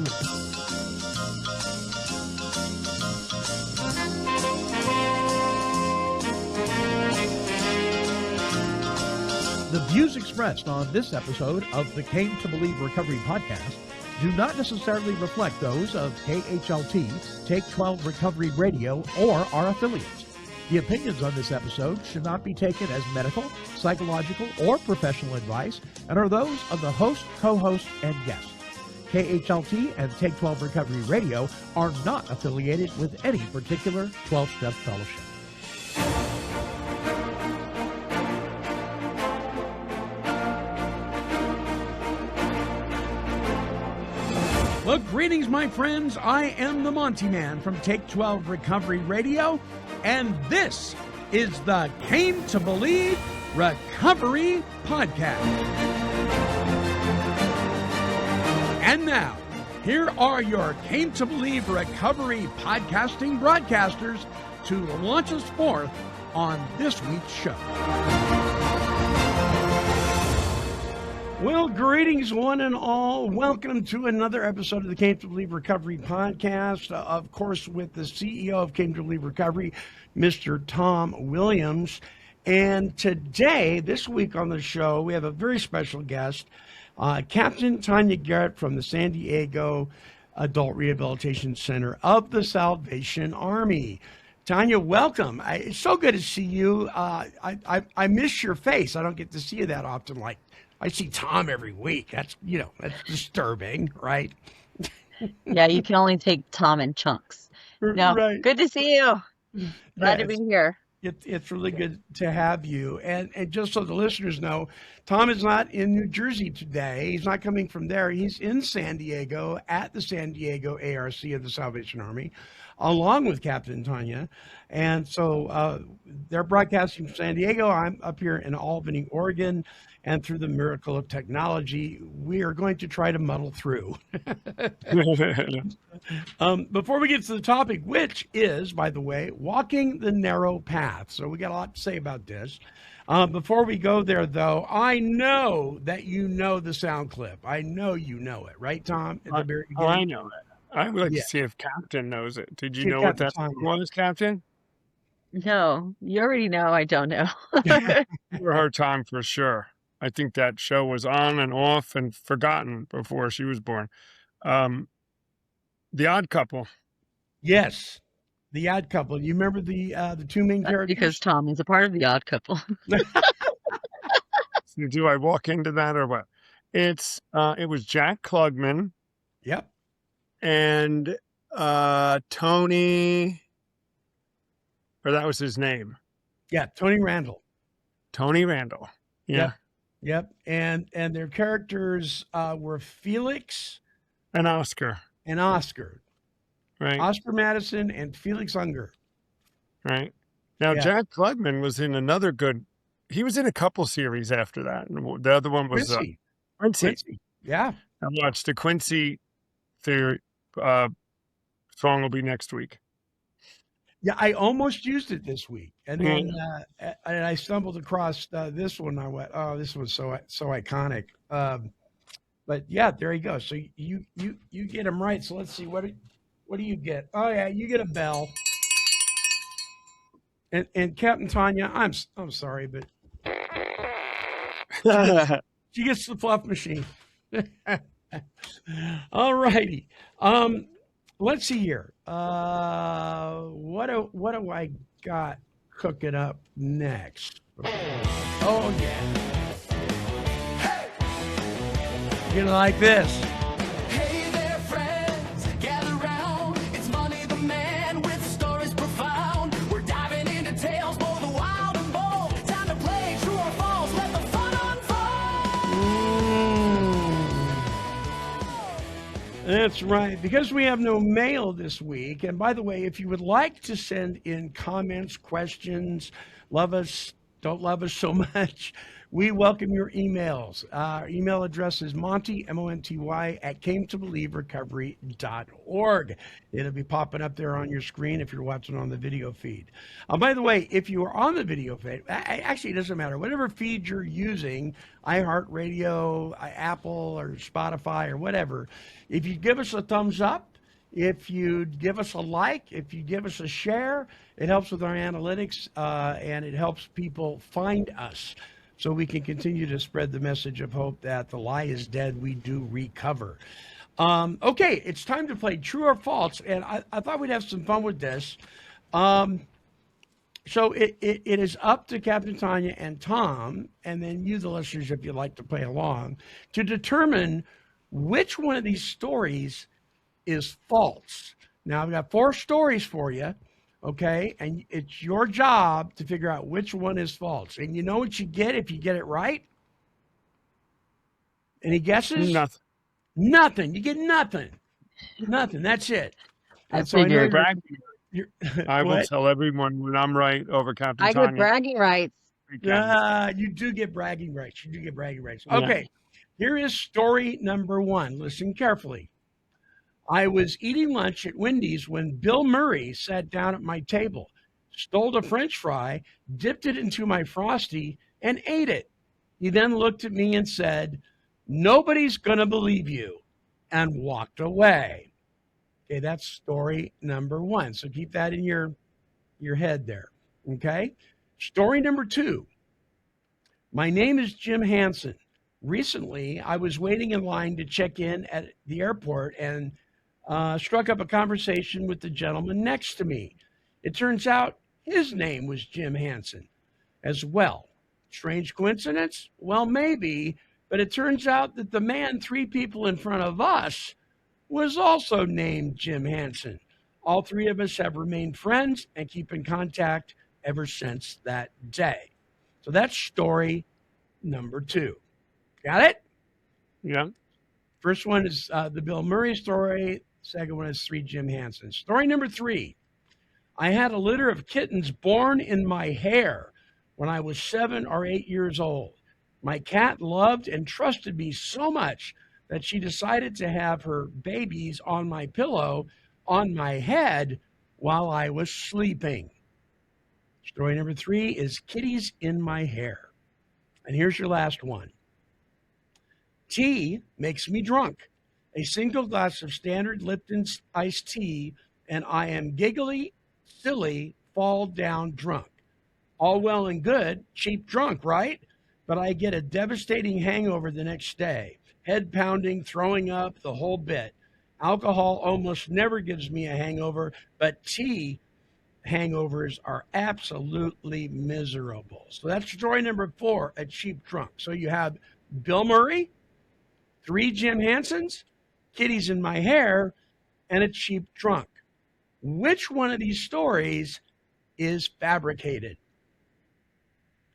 week. The views expressed on this episode of the Came to Believe Recovery podcast do not necessarily reflect those of KHLT, Take 12 Recovery Radio, or our affiliates. The opinions on this episode should not be taken as medical, psychological, or professional advice and are those of the host, co-host, and guest. KHLT and Take 12 Recovery Radio are not affiliated with any particular 12-step fellowship. Well, greetings, my friends. I am the Monty Man from Take 12 Recovery Radio, and this is the Came to Believe Recovery Podcast. And now, here are your Came to Believe Recovery podcasting broadcasters to launch us forth on this week's show. Well, greetings, one and all. Welcome to another episode of the Came to Believe Recovery podcast. Of course, with the CEO of Came to Believe Recovery, Mr. Tom Williams. And today, this week on the show, we have a very special guest, Captain Tanya Garrett from the San Diego Adult Rehabilitation Center of the Salvation Army. Tanya, welcome. It's so good to see you. I miss your face. I don't get to see you that often. Like, I see Tom every week. That's disturbing, right? Yeah, you can only take Tom in chunks. No, right. Good to see you. Glad to be here. It's really good to have you. And just so the listeners know, Tom is not in New Jersey today. He's not coming from there. He's in San Diego at the San Diego ARC of the Salvation Army, along with Captain Tanya. And so they're broadcasting from San Diego. I'm up here in Albany, Oregon. And through the miracle of technology, we are going to try to muddle through. Before we get to the topic, which is, by the way, walking the narrow path. So we got a lot to say about this. Before we go there, though, I know that you know the sound clip. I know you know it, right, Tom? At the very beginning? I know it. I would like to see if Captain knows it. Did you know what that was, Captain? No, you already know I don't know. For her time, for sure. I think that show was on and off and forgotten before she was born. The Odd Couple. Yes, The Odd Couple. You remember the two main characters? Because Tom is a part of The Odd Couple. So do I walk into that or what? It was Jack Klugman. Yep. And Tony, or that was his name. Yeah, Tony Randall. Tony Randall. Yeah. Yep. And their characters were Felix and Oscar. Right. Oscar Madison and Felix Unger. Right. Now, Jack Klugman was in he was in a couple series after that. And the other one was Quincy. Yeah. I watched the Quincy theory song will be next week. Yeah, I almost used it this week, and then and I stumbled across this one. I went, "Oh, this was so iconic." But yeah, there you go. So you get them right. So let's see what do you get? Oh yeah, you get a bell. And Captain Tanya, I'm sorry, but she gets the fluff machine. All righty. Let's see here. What do I got cooking up next? Oh yeah. You're gonna like this. Hey there, friends, gather round. It's Monty the Man with stories profound. We're diving into tales for the wild and bold. Time to play true or false. Let the fun unfold. That's right, because we have no mail this week. And by the way, if you would like to send in comments, questions, love us, don't love us so much, We welcome your emails. Our email address is Monty, MONTY, at cametobelieverecovery.org. It'll be popping up there on your screen if you're watching on the video feed. By the way, if you are on the video feed, actually, it doesn't matter. Whatever feed you're using, iHeartRadio, Apple, or Spotify, or whatever, if you give us a thumbs up, if you give us a like, if you give us a share, it helps with our analytics and it helps people find us so we can continue to spread the message of hope that the lie is dead, we do recover. Okay, it's time to play True or False, and I thought we'd have some fun with this. So it is up to Captain Tanya and Tom, and then you, the listeners, if you'd like to play along, to determine which one of these stories is false. Now, I've got 4 stories for you, okay? And it's your job to figure out which one is false. And you know what you get if you get it right? Any guesses? Nothing. Nothing. You get nothing. Nothing. That's it. I And so I know figured. I will What? tell everyone when I'm right over Captain I Tanya. get bragging rights. You do get bragging rights. You do get bragging rights. Yeah. Okay, here is story number 1. Listen carefully. I was eating lunch at Wendy's when Bill Murray sat down at my table, stole a French fry, dipped it into my Frosty, and ate it. He then looked at me and said, "Nobody's going to believe you," and walked away. Okay, that's story number 1. So keep that in your head there. Okay? Story number 2. My name is Jim Hansen. Recently, I was waiting in line to check in at the airport and struck up a conversation with the gentleman next to me. It turns out his name was Jim Hansen as well. Strange coincidence? Well, maybe, but it turns out that the man 3 people in front of us was also named Jim Hansen. All 3 of us have remained friends and keep in contact ever since that day. So that's story number 2. Got it? Yeah. First one is the Bill Murray story. Second one is 3 Jim Hansen. Story number 3. I had a litter of kittens born in my hair when I was 7 or 8 years old. My cat loved and trusted me so much that she decided to have her babies on my pillow on my head while I was sleeping. Story number 3 is kitties in my hair. And here's your last one. Tea makes me drunk. A single glass of standard Lipton iced tea, and I am giggly, silly, fall down drunk. All well and good, cheap drunk, right? But I get a devastating hangover the next day. Head pounding, throwing up, the whole bit. Alcohol almost never gives me a hangover, but tea hangovers are absolutely miserable. So that's story number 4, a cheap drunk. So you have Bill Murray, 3 Jim Hansens, kitties in my hair, and a cheap drunk. Which one of these stories is fabricated?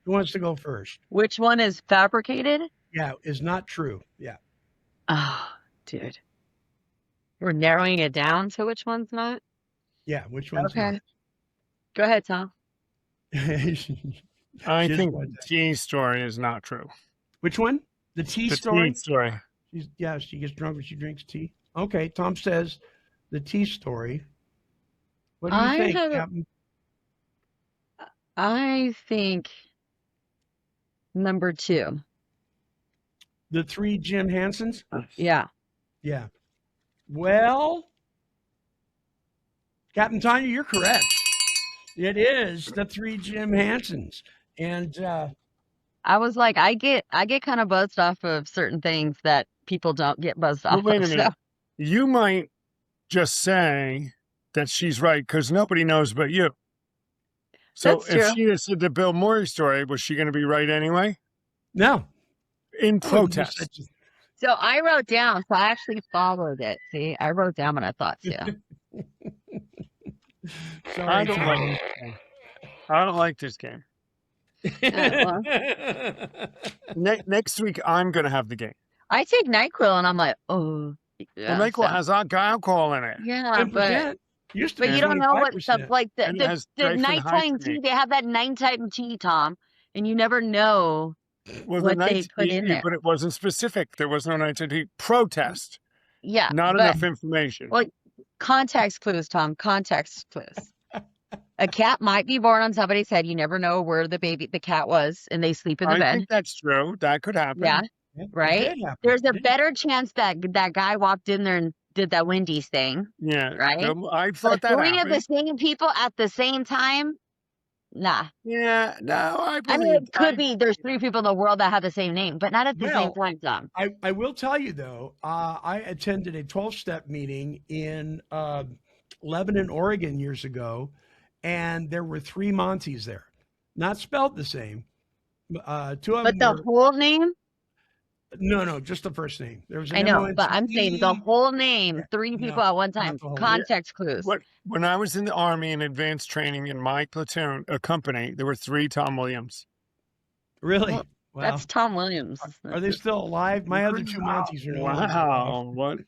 Who wants to go first? Which one is fabricated? Yeah, is not true. Yeah. Oh, dude. We're narrowing it down to which one's not? Yeah, which one's Okay. Go ahead, Tom. not? I Just think one the tea story is not true. Which one? The tea The story? tea story. She gets drunk when she drinks tea. Okay, Tom says the tea story. What do you I think, have- Captain? I think number 2. The 3 Jim Hansens? Yeah. Yeah. Well, Captain Tanya, you're correct. It is the 3 Jim Hansens. And I was like, I get kind of buzzed off of certain things that people don't get buzzed Well, off wait a of. minute. You might just say that she's right because nobody knows but you. So That's if true. she had said the Bill Murray story, was she going to be right anyway? no. In protest. So I wrote down, so I actually followed it. See, I wrote down what I thought too. Sorry, I don't Tanya. like this game. I don't like this game. well. Next week, I'm going to have the game. I take NyQuil and I'm like, oh. Yeah, Well, NyQuil has alcohol in it. yeah, but 10%. Used to be you don't know what 25%. stuff like And it has the nighttime diphenhydramine. tea. They have that nighttime tea, Tom, and you never know was a what they nice put in TV, there. but it wasn't specific. There was no nice TV. Protest. Yeah, Not but enough information. well, context clues, Tom. Context clues. A cat might be born on somebody's head. You never know where the cat was, and they sleep in the I bed. think that's true. That could happen. Yeah, It right. did happen. There's a It did. better chance that that guy walked in there and did that Wendy's thing, Yeah. right? I But thought that three of the happened. same people at the same time, nah. Yeah. No, I I mean, believe. it could be there's three people in the world that have the same name, but not at the same Well, time, Tom. I will tell you though, I attended a 12-step meeting in Lebanon, Oregon years ago, and there were 3 Monties there, not spelled the same. 2 of But them the were whole name, no, just the first name. There was an I know, but I'm saying the MONTE. whole name, Yeah, 3 people no, at one not time. the whole name. Context clues. When I was in the Army in advanced training in my platoon, a company, there were 3 Tom Williams. Really? Well, Wow. that's Tom Williams. Are they still alive? My other 2 Monties are no longer alive. Wow. What?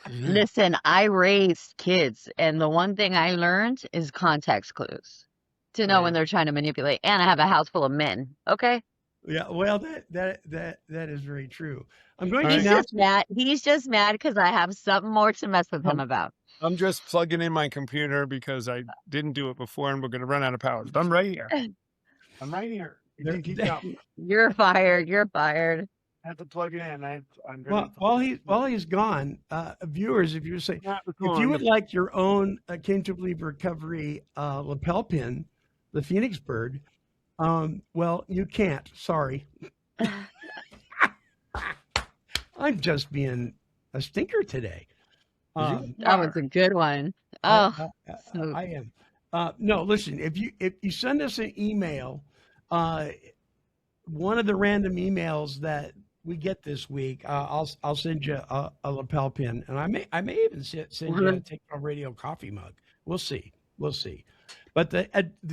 Listen, I raised kids, and the one thing I learned is context clues to know when they're trying to manipulate. And I have a house full of men. Okay, Yeah, well, that is very true. I'm going to he's announce. just mad. He's just mad because I have something more to mess with him about. I'm just plugging in my computer because I didn't do it before and we're going to run out of power. But I'm right here. I'm right here. You can keep going. You're fired. You're fired. I have to plug it in. I'm Well, while he's gone, viewers, if you would like your own Came to Believe Recovery lapel pin, the Phoenix Bird, well, you can't. Sorry. I'm just being a stinker today. That was a good one. Oh, so I am. No, listen. If you send us an email, one of the random emails that we get this week, I'll send you a lapel pin, and I may even send you a Take On Radio coffee mug. We'll see. But the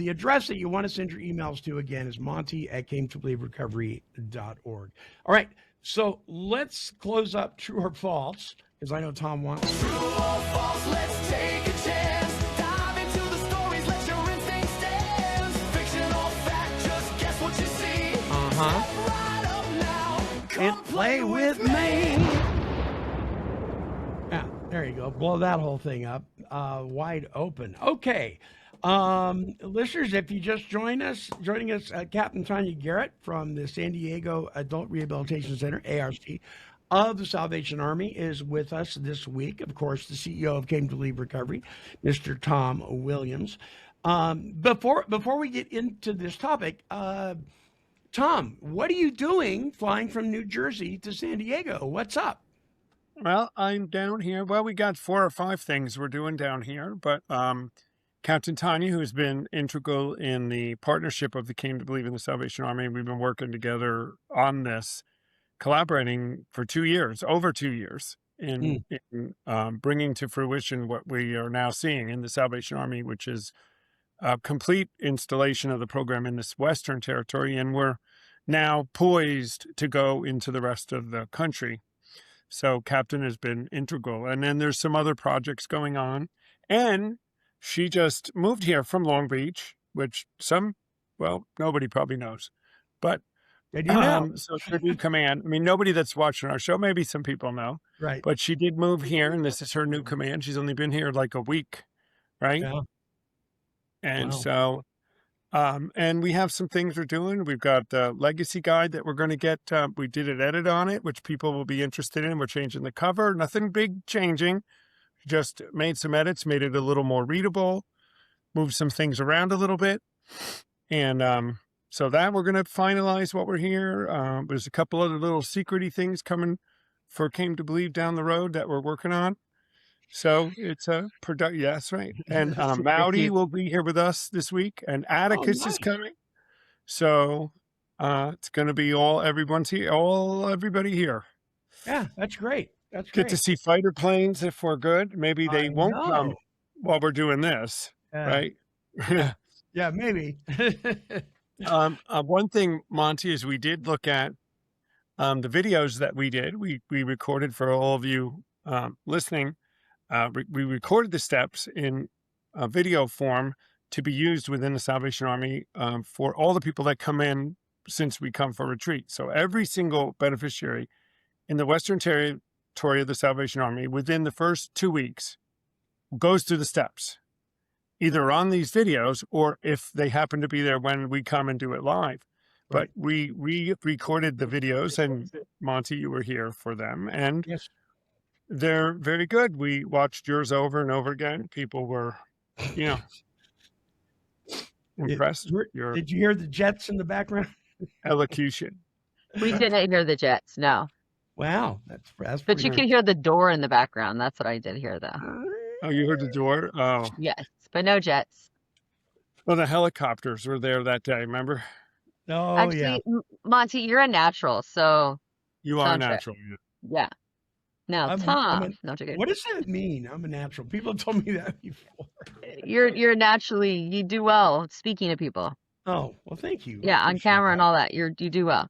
address that you want to send your emails to again is monty@cametobelieverecovery.org. All right. So let's close up True or False, because I know Tom wants. True or false, let's take a chance. Dive into the stories, let your instinct stand. Fiction or fact, just guess what you see. Uh-huh. Step right up now. And Come play with me. Yeah, there you go. Blow that whole thing up. Wide open. Okay. Listeners, if you just joining us, Captain Tanya Garrett from the San Diego Adult Rehabilitation Center, ARC, of the Salvation Army is with us this week. Of course, the CEO of Came to Believe Recovery, Mr. Tom Williams. Before we get into this topic, Tom, what are you doing flying from New Jersey to San Diego? What's up? Well, I'm down here. Well, we got 4 or 5 things we're doing down here, but Captain Tanya, who's been integral in the partnership of the Came to Believe in the Salvation Army, we've been working together on this, collaborating for 2 years, over 2 years, in bringing to fruition what we are now seeing in the Salvation Army, which is a complete installation of the program in this Western territory, and we're now poised to go into the rest of the country. So Captain has been integral. And then there's some other projects going on, and she just moved here from Long Beach, which nobody probably knows. But Did you know? so her new command, I mean, nobody that's watching our show, maybe some people know, Right. but she did move here, and this is her new command. She's only been here like a week, right? Yeah. And Wow. so, and we have some things we're doing. We've got the legacy guide that we're going to get. We did an edit on it, which people will be interested in. We're changing the cover, nothing big changing. Just made some edits, made it a little more readable, moved some things around a little bit. And so that we're going to finalize what we're here. There's a couple other little secret-y things coming for Came to Believe down the road that we're working on. So it's a product. Yeah, that's right. And Mowdy will be here with us this week, and Atticus is coming. So it's going to be everybody here. Yeah, that's great. That's Get great. to see fighter planes if we're good. Maybe they won't come while we're doing this, right? Yeah, maybe. One thing, Monty, is we did look at the videos that we did. We recorded for all of you listening. We recorded the steps in video form to be used within the Salvation Army for all the people that come in since we come for retreat. So every single beneficiary in the Western Territory of the Salvation Army within the first 2 weeks goes through the steps, either on these videos or if they happen to be there when we come and do it live. But we recorded the videos, and Monty, you were here for them, and Yes. they're very good. We watched yours over and over again. People were, impressed with your Did you hear the jets in the background? elocution. We didn't hear the jets, no. Wow, that's But pretty you good. could hear the door in the background. That's what I did hear, though. Oh, you heard the door? Oh, Yes, but no jets. well, the helicopters were there that day. Remember? Oh Actually, yeah. Monty, you're a natural, so You are sound check. natural. Yeah. Yeah. Now, I'm Tom, a- no, joking. What does that mean? I'm a natural. People have told me that before. You're naturally, you do well speaking to people. Oh, well, thank you. I Yeah, on appreciate camera and that. all that. You do well.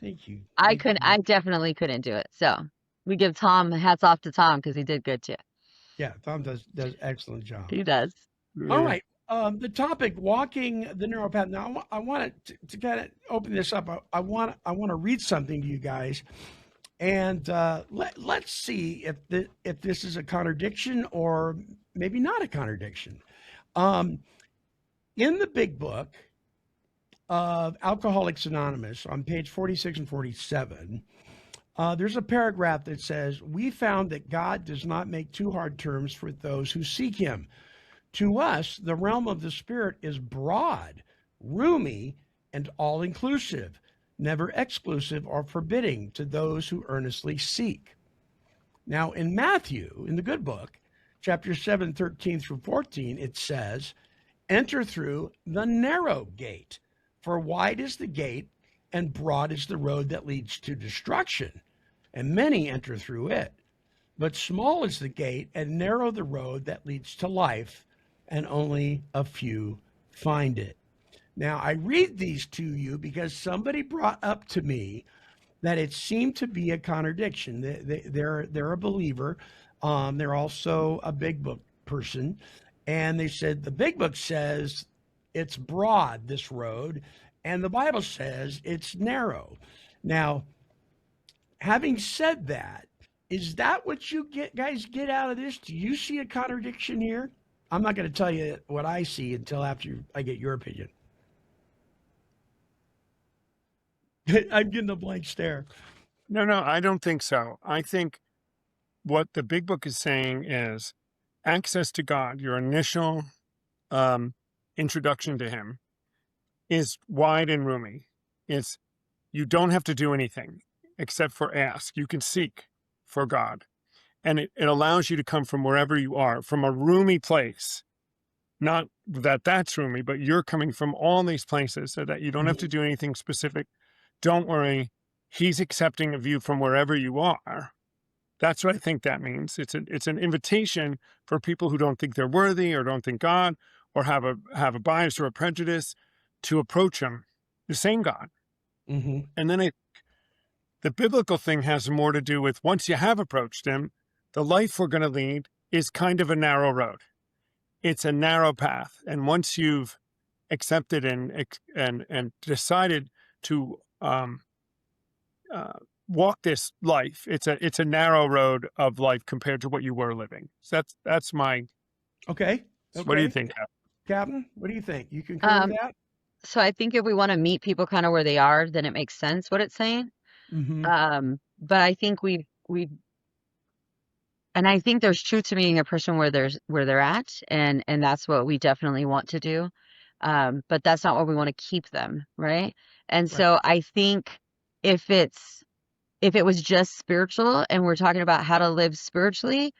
Thank you. I Thank couldn't. you. I definitely couldn't do it. So we give Tom hats off to Tom because he did good too. Yeah, Tom does excellent job. He does. All right. The topic, walking the narrow path. Now, I want to kind of open this up. I want to read something to you guys, and let's see if this is a contradiction or maybe not a contradiction. In the big book of Alcoholics Anonymous, on page 46 and 47, there's a paragraph that says, "We found that God does not make too hard terms for those who seek Him. To us, the realm of the Spirit is broad, roomy, and all-inclusive, never exclusive or forbidding to those who earnestly seek." Now, in Matthew, in the good book, chapter 7, 13 through 14, it says, "Enter through the narrow gate, for wide is the gate, and broad is the road that leads to destruction, and many enter through it. But small is the gate, and narrow the road that leads to life, and only a few find it." Now, I read these to you because somebody brought up to me that it seemed to be a contradiction. They're a believer. They're also a big book person. And they said the big book says it's broad, this road, and the Bible says it's narrow. Now, having said that, is that what you guys get out of this? Do you see a contradiction here? I'm not going to tell you what I see until after I get your opinion. I'm getting a blank stare. No, I don't think so. I think what the big book is saying is access to God, your initial introduction to Him, is wide and roomy. It's you don't have to do anything except for ask. You can seek for God. And it allows you to come from wherever you are, from a roomy place. Not that that's roomy, but you're coming from all these places so that you don't have to do anything specific. Don't worry. He's accepting of you from wherever you are. That's what I think that means. It's an invitation for people who don't think they're worthy or don't think God or have a bias or a prejudice to approach Him, the same God. Mm-hmm. And then the biblical thing has more to do with once you have approached Him, the life we're going to lead is kind of a narrow road. It's a narrow path. And once you've accepted and decided to walk this life, it's a narrow road of life compared to what you were living. So that's my. Okay. What do you think? Captain? What do you think? You concur with that? So I think if we want to meet people kind of where they are, then it makes sense what it's saying. Mm-hmm. But I think we and I think there's truth to meeting a person where they're at, and that's what we definitely want to do. But that's not where we want to keep them, right? And so I think if it was just spiritual and we're talking about how to live spiritually,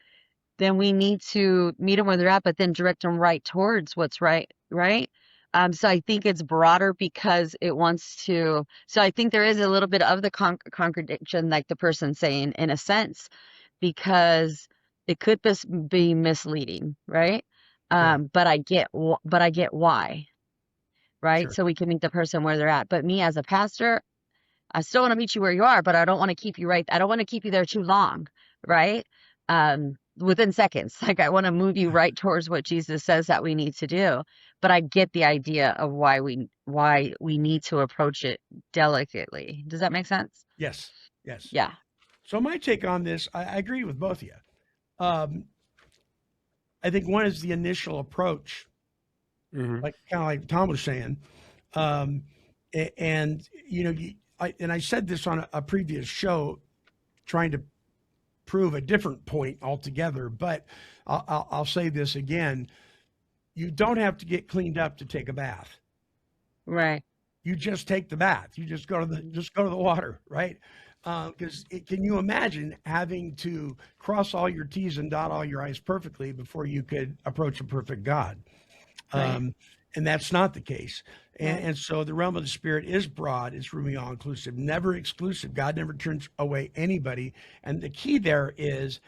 then we need to meet them where they're at, but then direct them right towards what's right? So I think it's broader because it wants to. So I think there is a little bit of the contradiction, like the person saying, in a sense, because it could be misleading, right? But I get why, right? Sure. So we can meet the person where they're at. But me as a pastor, I still want to meet you where you are, but I don't want to keep you right. I don't want to keep you there too long, right? within seconds. Like I want to move you right towards what Jesus says that we need to do. But I get the idea of why we need to approach it delicately. Does that make sense? Yes. Yes. Yeah. So my take on this, I agree with both of you. Um, I think one is the initial approach, Mhm. like kind of like Tom was saying, and I said this on a previous show, trying to prove a different point altogether. But I'll say this again: you don't have to get cleaned up to take a bath. Right. You just take the bath. You just go to the water, right? Because can you imagine having to cross all your T's and dot all your I's perfectly before you could approach a perfect God? Right. And that's not the case. Right. And so the realm of the spirit is broad, it's roomy, all inclusive, never exclusive. God never turns away anybody. And the key there is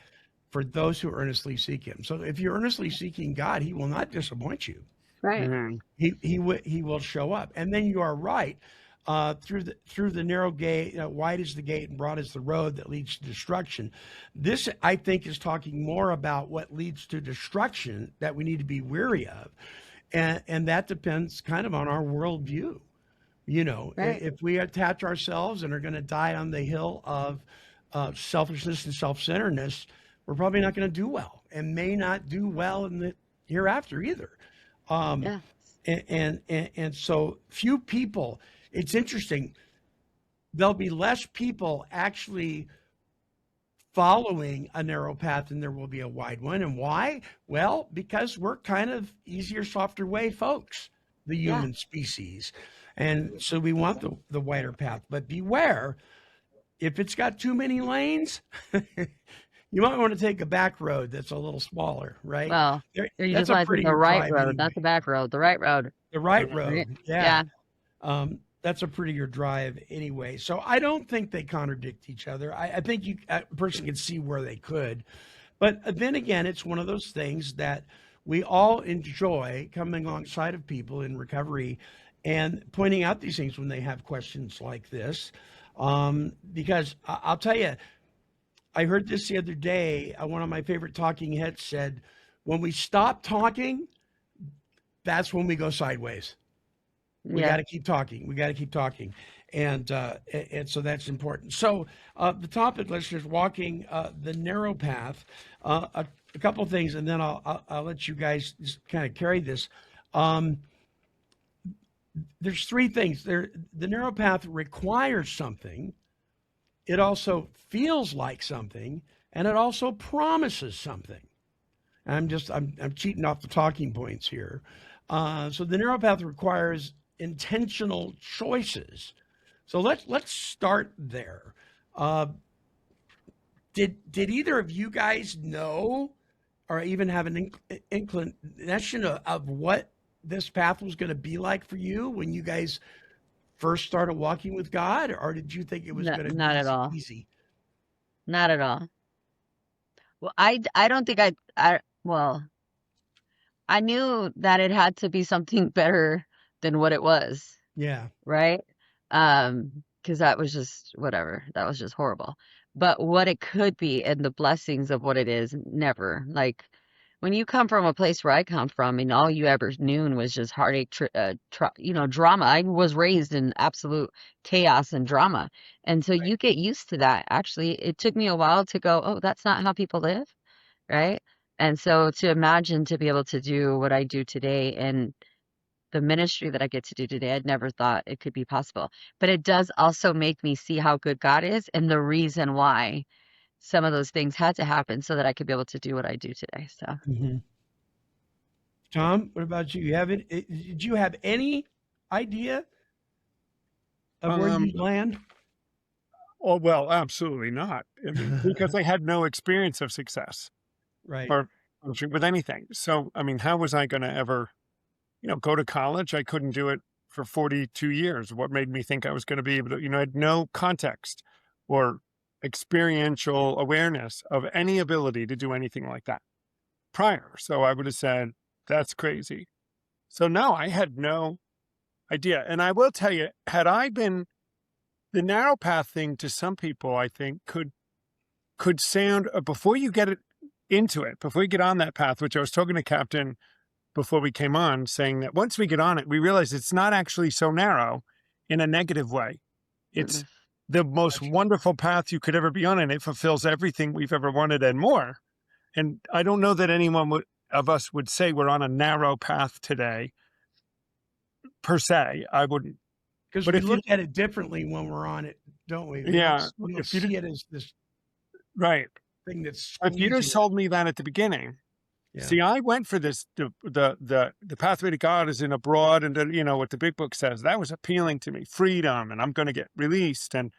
for those who earnestly seek him. So if you're earnestly seeking God, he will not disappoint you. Right. Mhm. He will show up. And then you are right. Through the narrow gate, wide is the gate and broad is the road that leads to destruction. This, I think, is talking more about what leads to destruction that we need to be weary of, and that depends kind of on our worldview. Right. If we attach ourselves and are going to die on the hill of selfishness and self-centeredness, we're probably not going to do well, and may not do well in the hereafter either. Um, Yeah. and so few people. It's interesting. There'll be less people actually following a narrow path than there will be a wide one. And why? Well, because we're kind of easier, softer way folks, the Yeah. human species. And so we want the wider path. But beware, if it's got too many lanes, you might want to take a back road that's a little smaller, right? Well, There- or you That's just a want to take prettier the right drive road, anyway. not the back road, the right road. The right Mhm. road, Yeah. that's a prettier drive anyway. So I don't think they contradict each other. I think a person can see where they could, but then again, it's one of those things that we all enjoy coming alongside of people in recovery and pointing out these things when they have questions like this. Because I'll tell you, I heard this the other day. One of my favorite talking heads said, "When we stop talking, that's when we go sideways. We Yeah. got to keep talking. We got to keep talking." And so that's important. So the topic, listeners, walking the narrow path. A couple of things, and then I'll let you guys just kind of carry this. There's three things. The narrow path requires something. It also feels like something, and it also promises something. I'm cheating off the talking points here. So the narrow path requires intentional choices. So let's start there. Did either of you guys know, or even have an inclination of what this path was going to be like for you when you guys first started walking with God, or did you think it was No, going to not at be all. easy? Not at all. Well, I don't think well, I knew that it had to be something better than what it was, Yeah. right? Because that was just whatever. That was just horrible. But what it could be and the blessings of what it is, never. Like when you come from a place where I come from, and all you ever knew was just heartache, drama. I was raised in absolute chaos and drama, and so you get used to that. Actually, it took me a while to go, oh, that's not how people live, right? And so to imagine to be able to do what I do today and the ministry that I get to do today, I'd never thought it could be possible. But it does also make me see how good God is and the reason why some of those things had to happen so that I could be able to do what I do today. So Mm-hmm. Tom, what about you? Did you have any idea of where Um, you'd land? oh, well, absolutely not. I mean, because I had no experience of success Right. or with anything. So, I mean, how was I going to ever, go to college? I couldn't do it for 42 years. What made me think I was going to be able to, I had no context or experiential awareness of any ability to do anything like that prior. So I would have said, that's crazy. So no, I had no idea. And I will tell you, had I been the narrow path thing to some people, I think could sound before you get it into it, before we get on that path, which I was talking to Captain before we came on, saying that once we get on it, we realize it's not actually so narrow in a negative way. It's the most wonderful path you could ever be on, and it fulfills everything we've ever wanted and more. And I don't know that anyone of us would say we're on a narrow path today, per se. I wouldn't. Because But we if you- look at it differently when we're on it, don't we? Yeah, We don't if you see it as this Right. thing that's If you'd have squeezing told me that at the beginning, Yeah. see, I went for this, the pathway to God is in abroad, and what the big book says, that was appealing to me, freedom, and I'm going to get released, and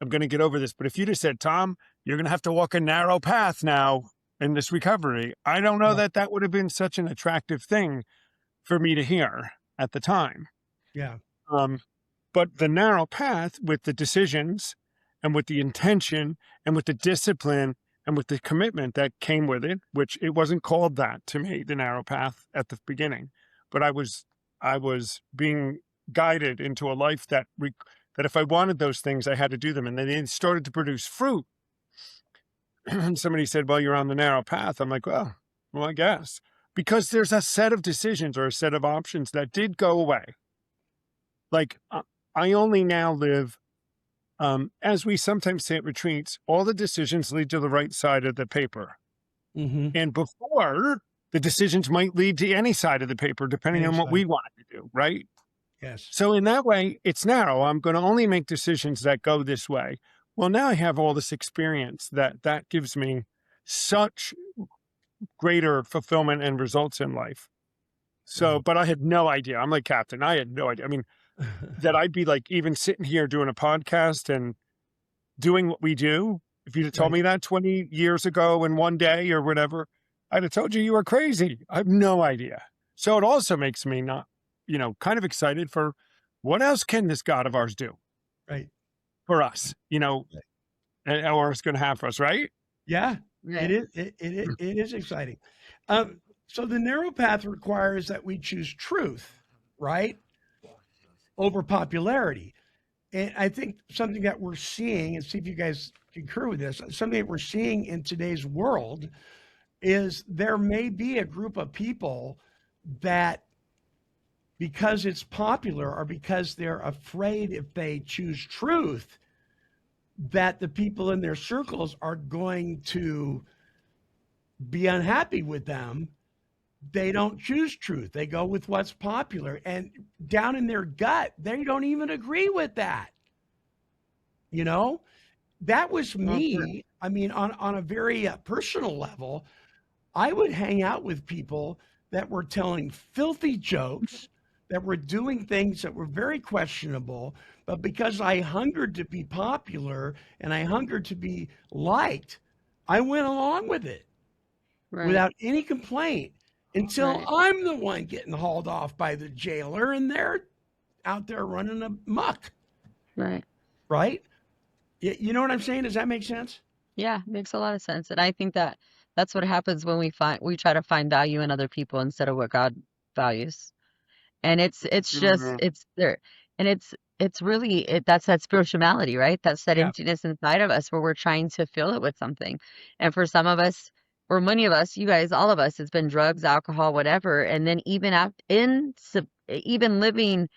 I'm going to get over this. But if you just said, Tom, you're going to have to walk a narrow path now in this recovery, I don't know Right. that would have been such an attractive thing for me to hear at the time. Yeah. But the narrow path with the decisions and with the intention and with the discipline and with the commitment that came with it, which it wasn't called that to me, the narrow path at the beginning, but I was being guided into a life that if I wanted those things, I had to do them. And then it started to produce fruit. And somebody said, well, you're on the narrow path. I'm like, well, I guess, because there's a set of decisions or a set of options that did go away. Like I only now live, as we sometimes say at retreats, all the decisions lead to the right side of the paper. Mm-hmm. And before, the decisions might lead to any side of the paper, depending Any on what side. we want to do, right? Yes. So in that way, it's narrow. I'm going to only make decisions that go this way. Well, now I have all this experience that gives me such greater fulfillment and results in life. So, but I had no idea. I'm like Captain. I had no idea. I mean, that I'd be like even sitting here doing a podcast and doing what we do. If you'd have told me that 20 years ago in one day or whatever, I'd have told you were crazy. I have no idea. So it also makes me not, kind of excited for what else can this God of ours do Right. for us, or it's going to have for us, right? Yeah. Right. It is. It is exciting. So the narrow path requires that we choose truth, right, over popularity. And I think something that we're seeing, and see if you guys concur with this, something that we're seeing in today's world is there may be a group of people that, because it's popular or because they're afraid if they choose truth, that the people in their circles are going to be unhappy with them. They don't choose truth. They go with what's popular. And down in their gut, they don't even agree with that. That was me. I mean, on a very personal level, I would hang out with people that were telling filthy jokes, that were doing things that were very questionable, but because I hungered to be popular and I hungered to be liked, I went along with it Right. without any complaint until Right. I'm the one getting hauled off by the jailer and they're out there running amok, Right. right? You know what I'm saying? Does that make sense? Yeah, makes a lot of sense. And I think that that's what happens when we try to find value in other people instead of what God values. And it's just Mhm. it's there, and it's really that's that spirituality, right? That's that Yeah. emptiness inside of us where we're trying to fill it with something. And for some of us, or many of us, you guys, all of us, it's been drugs, alcohol, whatever. And then even living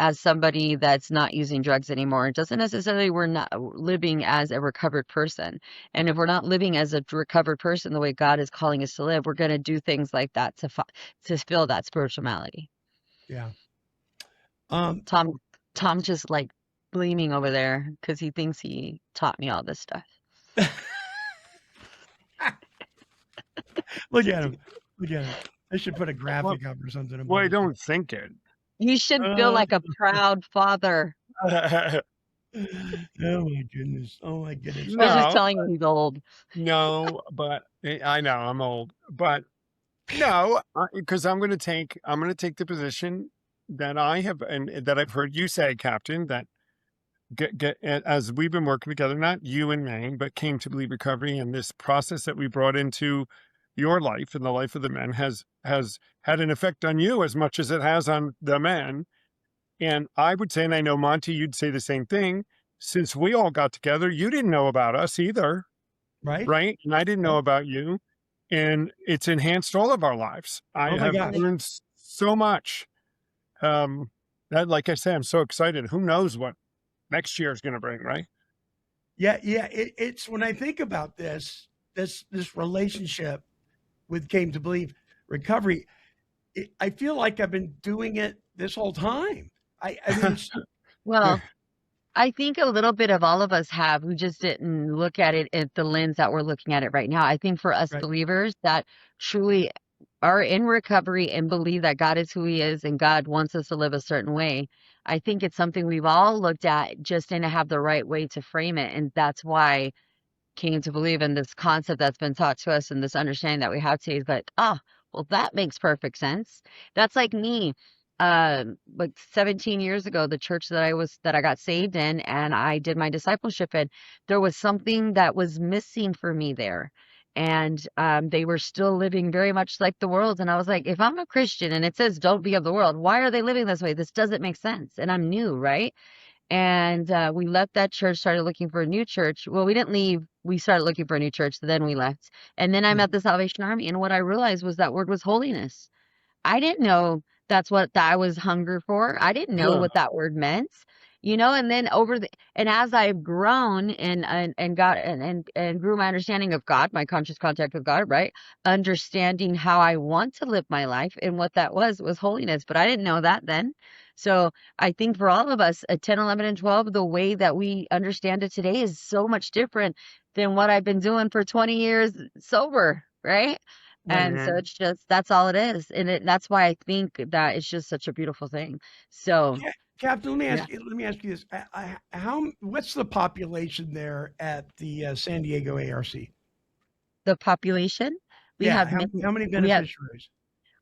as somebody that's not using drugs anymore, it doesn't necessarily we're not living as a recovered person. And if we're not living as a recovered person the way God is calling us to live, we're going to do things like that to fill that spirituality. Yeah. Tom just like gleaming over there because he thinks he taught me all this stuff. Look at him. Look at him. I should put a graphic up or something. Well, I above don't think it. You should feel like a proud father. it. Oh my goodness. Oh my goodness. I was No. just telling you he's old. No, but I know I'm old, but no, because I'm going to take the position that I have and that I've heard you say, Captain, that as we've been working together, not you and me, but Came to Believe Recovery, and this process that we brought into your life and the life of the men has had an effect on you as much as it has on the men. And I would say, and I know Monty, you'd say the same thing. Since we all got together, you didn't know about us either, Right? right? And I didn't know about you. and it's enhanced all of our lives. I Oh my have gosh. learned so much. That, like I say, I'm so excited. Who knows what next year is going to bring, right? Yeah, yeah. It's when I think about this relationship with Came to Believe Recovery, I feel like I've been doing it this whole time. I mean, it's, Well, I think a little bit of all of us have. We just didn't look at it at the lens that we're looking at it right now. I think for us right. believers that truly are in recovery and believe that God is who He is and God wants us to live a certain way, I think it's something we've all looked at, just didn't have the right way to frame it. And that's why came to believe in this concept that's been taught to us and this understanding that we have today is like, ah, well, that makes perfect sense. That's like me. Like 17 years ago, the church that I got saved in and I did my discipleship in, there was something that was missing for me there. And they were still living very much like the world. And I was like, if I'm a Christian and it says don't be of the world, why are they living this way? This doesn't make sense. And I'm new, right? And we left that church, started looking for a new church. Well, we didn't leave. We started looking for a new church. Then we left. And then I met the Salvation Army. And what I realized was that word was holiness. I didn't know that's what I was hunger for. I didn't know Yeah. what that word meant, and then and as I've grown and got and grew my understanding of God, my conscious contact with God, right? Understanding how I want to live my life and what that was holiness. But I didn't know that then. So I think for all of us at 10, 11, and 12, the way that we understand it today is so much different than what I've been doing for 20 years sober, right? And so Mhm. it's just, that's all it is. And that's why I think that it's just such a beautiful thing. So Captain, let me yeah, ask you. Let me ask you this: what's the population there at the San Diego ARC? the population, we Yeah, have how many we have beneficiaries?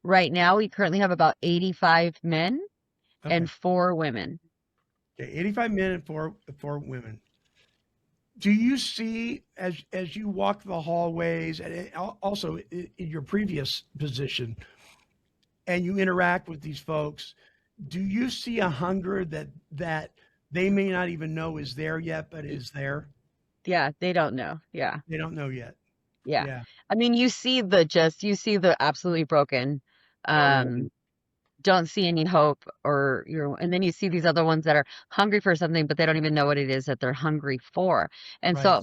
right now, we currently have about 85 men Okay, and 4 women. okay, 85 men and four women. Do you see as you walk the hallways, and also in your previous position, and you interact with these folks, do you see a hunger that they may not even know is there yet, but is there? Yeah, they don't know. Yeah. They don't know yet. Yeah. Yeah. I mean, you see the absolutely broken, um, don't see any hope and then you see these other ones that are hungry for something, but they don't even know what it is that they're hungry for. And Right. so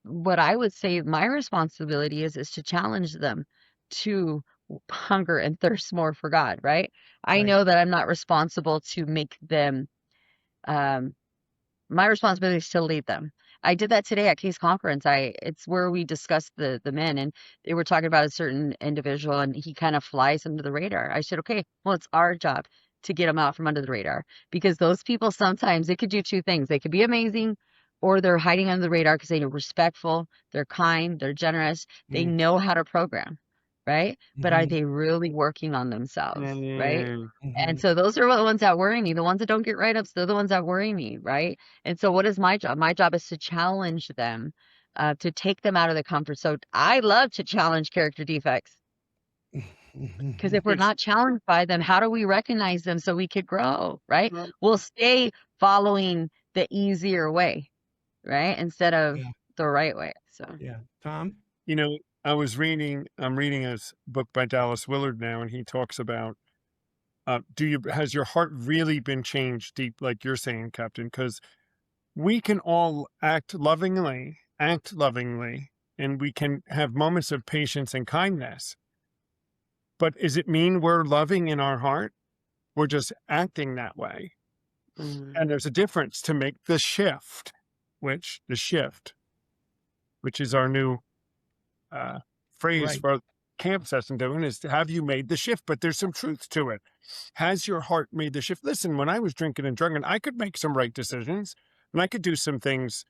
what I would say my responsibility is to challenge them to hunger and thirst more for God, right? I Right. know that I'm not responsible to make them, um, my responsibility is to lead them. I did that today at Case Conference. It's where we discussed the men, and they were talking about a certain individual, and he kind of flies under the radar. I said, okay, well, it's our job to get him out from under the radar, because those people sometimes they could do two things. They could be amazing, or they're hiding under the radar because they're respectful, they're kind, they're generous, they Mm, know how to program, right? But are mhm, they really working on themselves, right? Mm. And mhm. so those are the ones that worry me. The ones that don't get write-ups, they're the ones that worry me, right? And so what is my job? My job is to challenge them, to take them out of the comfort zone. I love to challenge character defects, because if we're It's not challenged by them, how do we recognize them so we could grow, right? well, We'll stay following the easier way, right? Instead of Yeah, the right way. So yeah. Tom? I'm reading a book by Dallas Willard now, and he talks about, has your heart really been changed deep, like you're saying, Captain? Because we can all act lovingly, and we can have moments of patience and kindness. But does it mean we're loving in our heart? We're just acting that way. And there's a difference to make the shift, which is our new phrase Right. for camp session doing, is have you made the shift? But there's some truth to it. Has your heart made the shift? Listen, when I was drinking and drunken, I could make some right decisions and I could do some things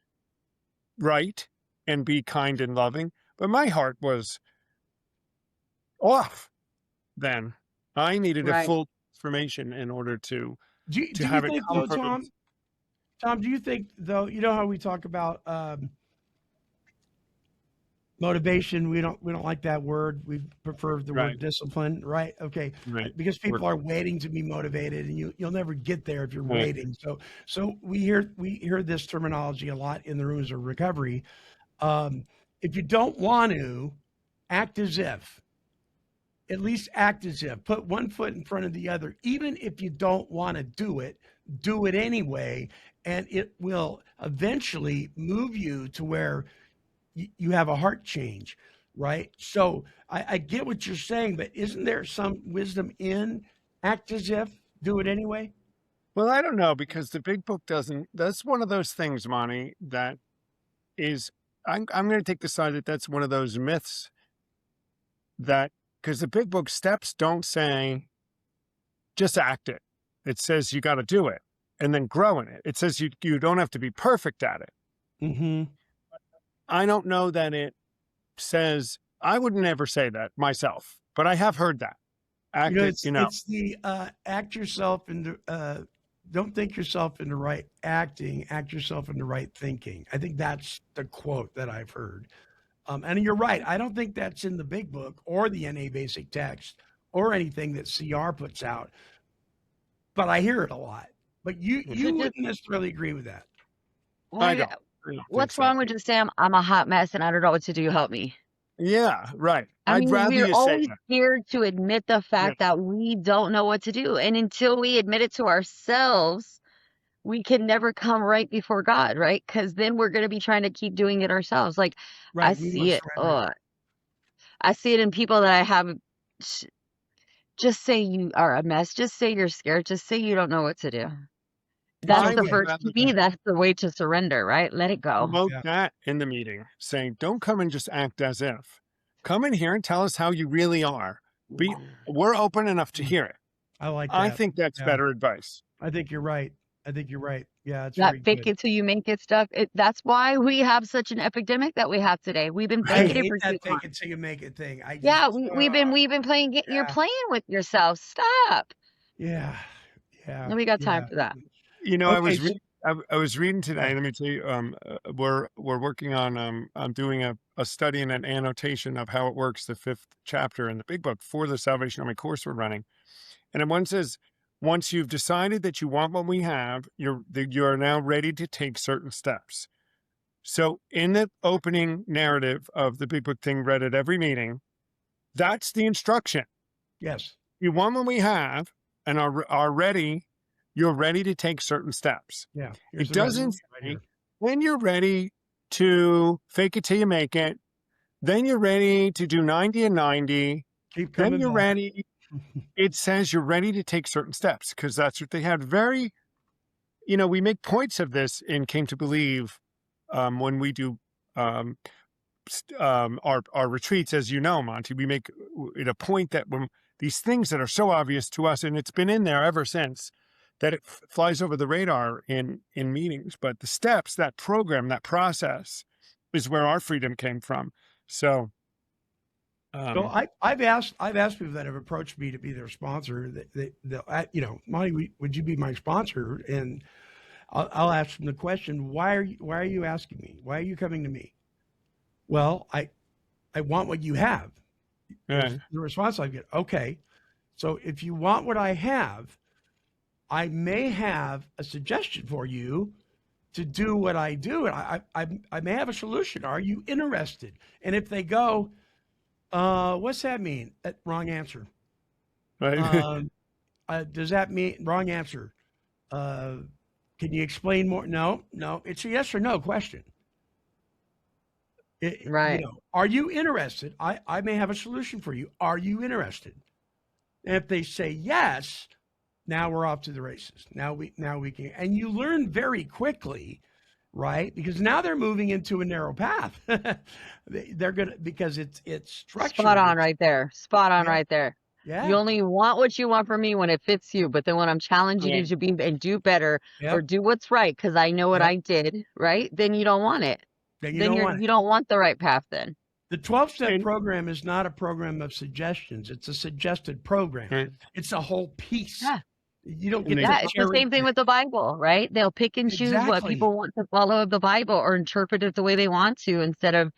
right and be kind and loving, but my heart was off then. I needed a right. full transformation in order to Do you have it think come though, from Tom? Tom, do you think though? You know how we talk about motivation? We don't like that word. We prefer the right, word discipline, right? Okay, right, because people are waiting to be motivated, and you'll never get there if you're right. waiting. So we hear this terminology a lot in the rooms of recovery. If you don't want to, act as if. At least act as if. Put one foot in front of the other. Even if you don't want to do it anyway. And it will eventually move you to where you have a heart change, right? So I get what you're saying, but isn't there some wisdom in act as if, do it anyway? Well, I don't know, because the big book doesn't. That's one of those things, Monty, that is, I'm going to take the side that that's one of those myths that, because the big book steps don't say just act it. It says you got to do it and then grow in it. It says you don't have to be perfect at it. Mm-hmm. I don't know that it says, I would never say that myself, but I have heard that. Act it, It's the act yourself into, don't think yourself into right acting, act yourself into right thinking. I think that's the quote that I've heard. And you're right. I don't think that's in the big book or the NA basic text or anything that CR puts out, but I hear it a lot. But you wouldn't necessarily agree with that. I don't What's think so. wrong with just saying I'm a hot mess and I don't know what to do? Help me. Yeah, right. I mean, I'd rather we're you say always that. scared to admit the fact that we don't know what to do. And until we admit it to ourselves, we can never come right before God, right? Because then we're going to be trying to keep doing it ourselves. Like, I Right. We see must it. surrender. I see it in people that I have. Just say you are a mess. Just say you're scared. Just say you don't know what to do. That's I the would first, rather to me, that's the way to surrender, right? Let it go. promote Yeah. that in the meeting, saying, don't come and just act as if. Come in here and tell us how you really are. We're open enough to hear it. I like that. I think that's Yeah. better advice. I think you're right. Yeah, it's That very fake good. it till you make it stuff. That's why we have such an epidemic that we have today. We've been I faking it hate for that too long. fake it till you make it thing. I just, Yeah, we've been playing. You're yeah. playing with yourself. Stop. Yeah. And we got time Yeah. for that. You know, Okay, I was reading today. Yeah. Let me tell you, we're working on I'm doing a study and an annotation of how it works, the 5th chapter in the big book for the Salvation Army course we're running. And one says, once you've decided that you want what we have, you're now ready to take certain steps. So in the opening narrative of the big book thing read at every meeting, that's the instruction. Yes. You want what we have and are ready. You're ready to take certain steps. Yeah. It doesn't right say here. when you're ready to fake it till you make it, then you're ready to do 90 and 90, Keep then coming you're back. ready. It says you're ready to take certain steps, because that's what they had. Very, we make points of this in Came to Believe when we do our retreats, as you know, Monty. We make it a point that when these things that are so obvious to us, and it's been in there ever since, that it flies over the radar in meetings. But the steps, that program, that process is where our freedom came from. So, So I've asked people that have approached me to be their sponsor that Monty, would you be my sponsor? And I'll ask them the question, why are you asking me? Why are you coming to me? Well, I want what you have. yeah. The response I get, okay, so if you want what I have, I may have a suggestion for you to do what I do. And I may have a solution. Are you interested? And if they go, what's that mean? Wrong answer. Right. Does that mean wrong answer? Can you explain more? No, it's a yes or no question. Right. Are you interested? I may have a solution for you. Are you interested? And if they say yes, now we're off to the races. Now we can, and you learn very quickly, right? Because now they're moving into a narrow path. They're gonna, because it's structured. Spot on right there. Spot on Yeah. right there. Yeah. You only want what you want from me when it fits you. But then when I'm challenging Yeah. you to be and do better Yep. or do what's right, because I know what Yep. I did, right? Then you don't want it. Then you Then don't want it. you don't want the right path then. The 12-step And- program is not a program of suggestions. It's a suggested program. Right. It's a whole piece. Yeah. You don't And get they- to Yeah, it's the cherry same thing pick. with the Bible, right? They'll pick and choose what Exactly. people want to follow of the Bible or interpret it the way they want to instead of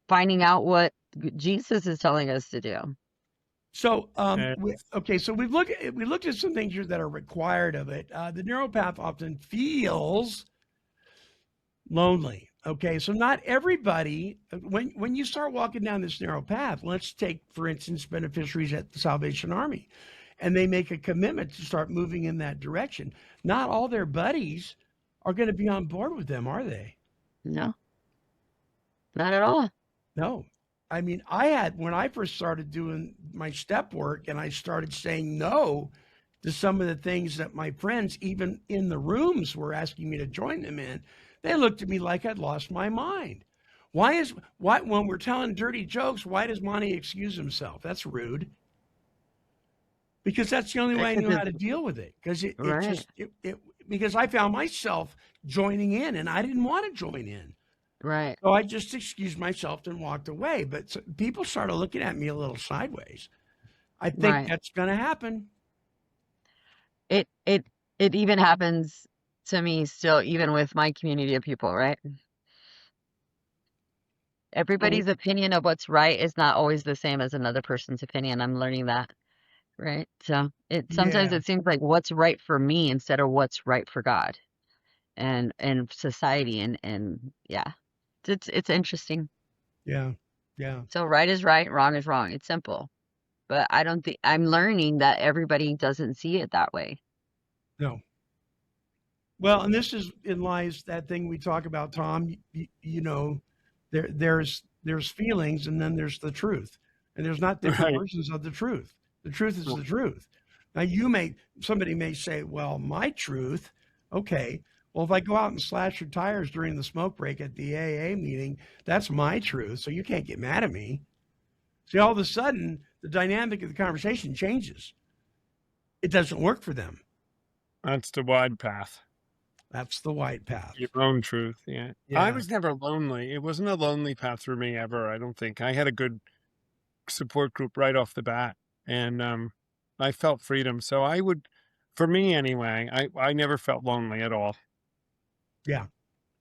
finding out what Jesus is telling us to do. So, Yeah. so we looked at some things here that are required of it. The narrow path often feels lonely. Okay, so not everybody, when you start walking down this narrow path, let's take, for instance, beneficiaries at the Salvation Army, and they make a commitment to start moving in that direction. Not all their buddies are going to be on board with them, are they? No, not at all. No. I mean, when I first started doing my step work and I started saying no to some of the things that my friends, even in the rooms, were asking me to join them in, they looked at me like I'd lost my mind. Why when we're telling dirty jokes, why does Monty excuse himself? That's rude. Because that's the only way I knew how to deal with it. Because Right. because I found myself joining in and I didn't want to join in. Right. So I just excused myself and walked away. But people started looking at me a little sideways. I think Right. that's going to happen. It even happens to me still, even with my community of people, right? Everybody's opinion of what's right is not always the same as another person's opinion. I'm learning that, right? So sometimes Yeah, it seems like what's right for me instead of what's right for God and society and yeah. It's interesting. yeah, yeah. So right is right, wrong is wrong. It's simple. But I don't think I'm learning that everybody doesn't see it that way. No. Well, and this is in lies that thing we talk about, Tom. You know, there's feelings, and then there's the truth, and there's not different Right. versions of the truth. The truth is Well, the truth. Now, somebody may say, well, my truth, okay. Well, if I go out and slash your tires during the smoke break at the AA meeting, that's my truth. So you can't get mad at me. See, all of a sudden, the dynamic of the conversation changes. It doesn't work for them. that's the wide path. That's the white path. Your own truth. Yeah. I Yeah. was never lonely. It wasn't a lonely path for me ever. I don't think. I had a good support group right off the bat, and I felt freedom. So I would, for me anyway, I never felt lonely at all, Yeah.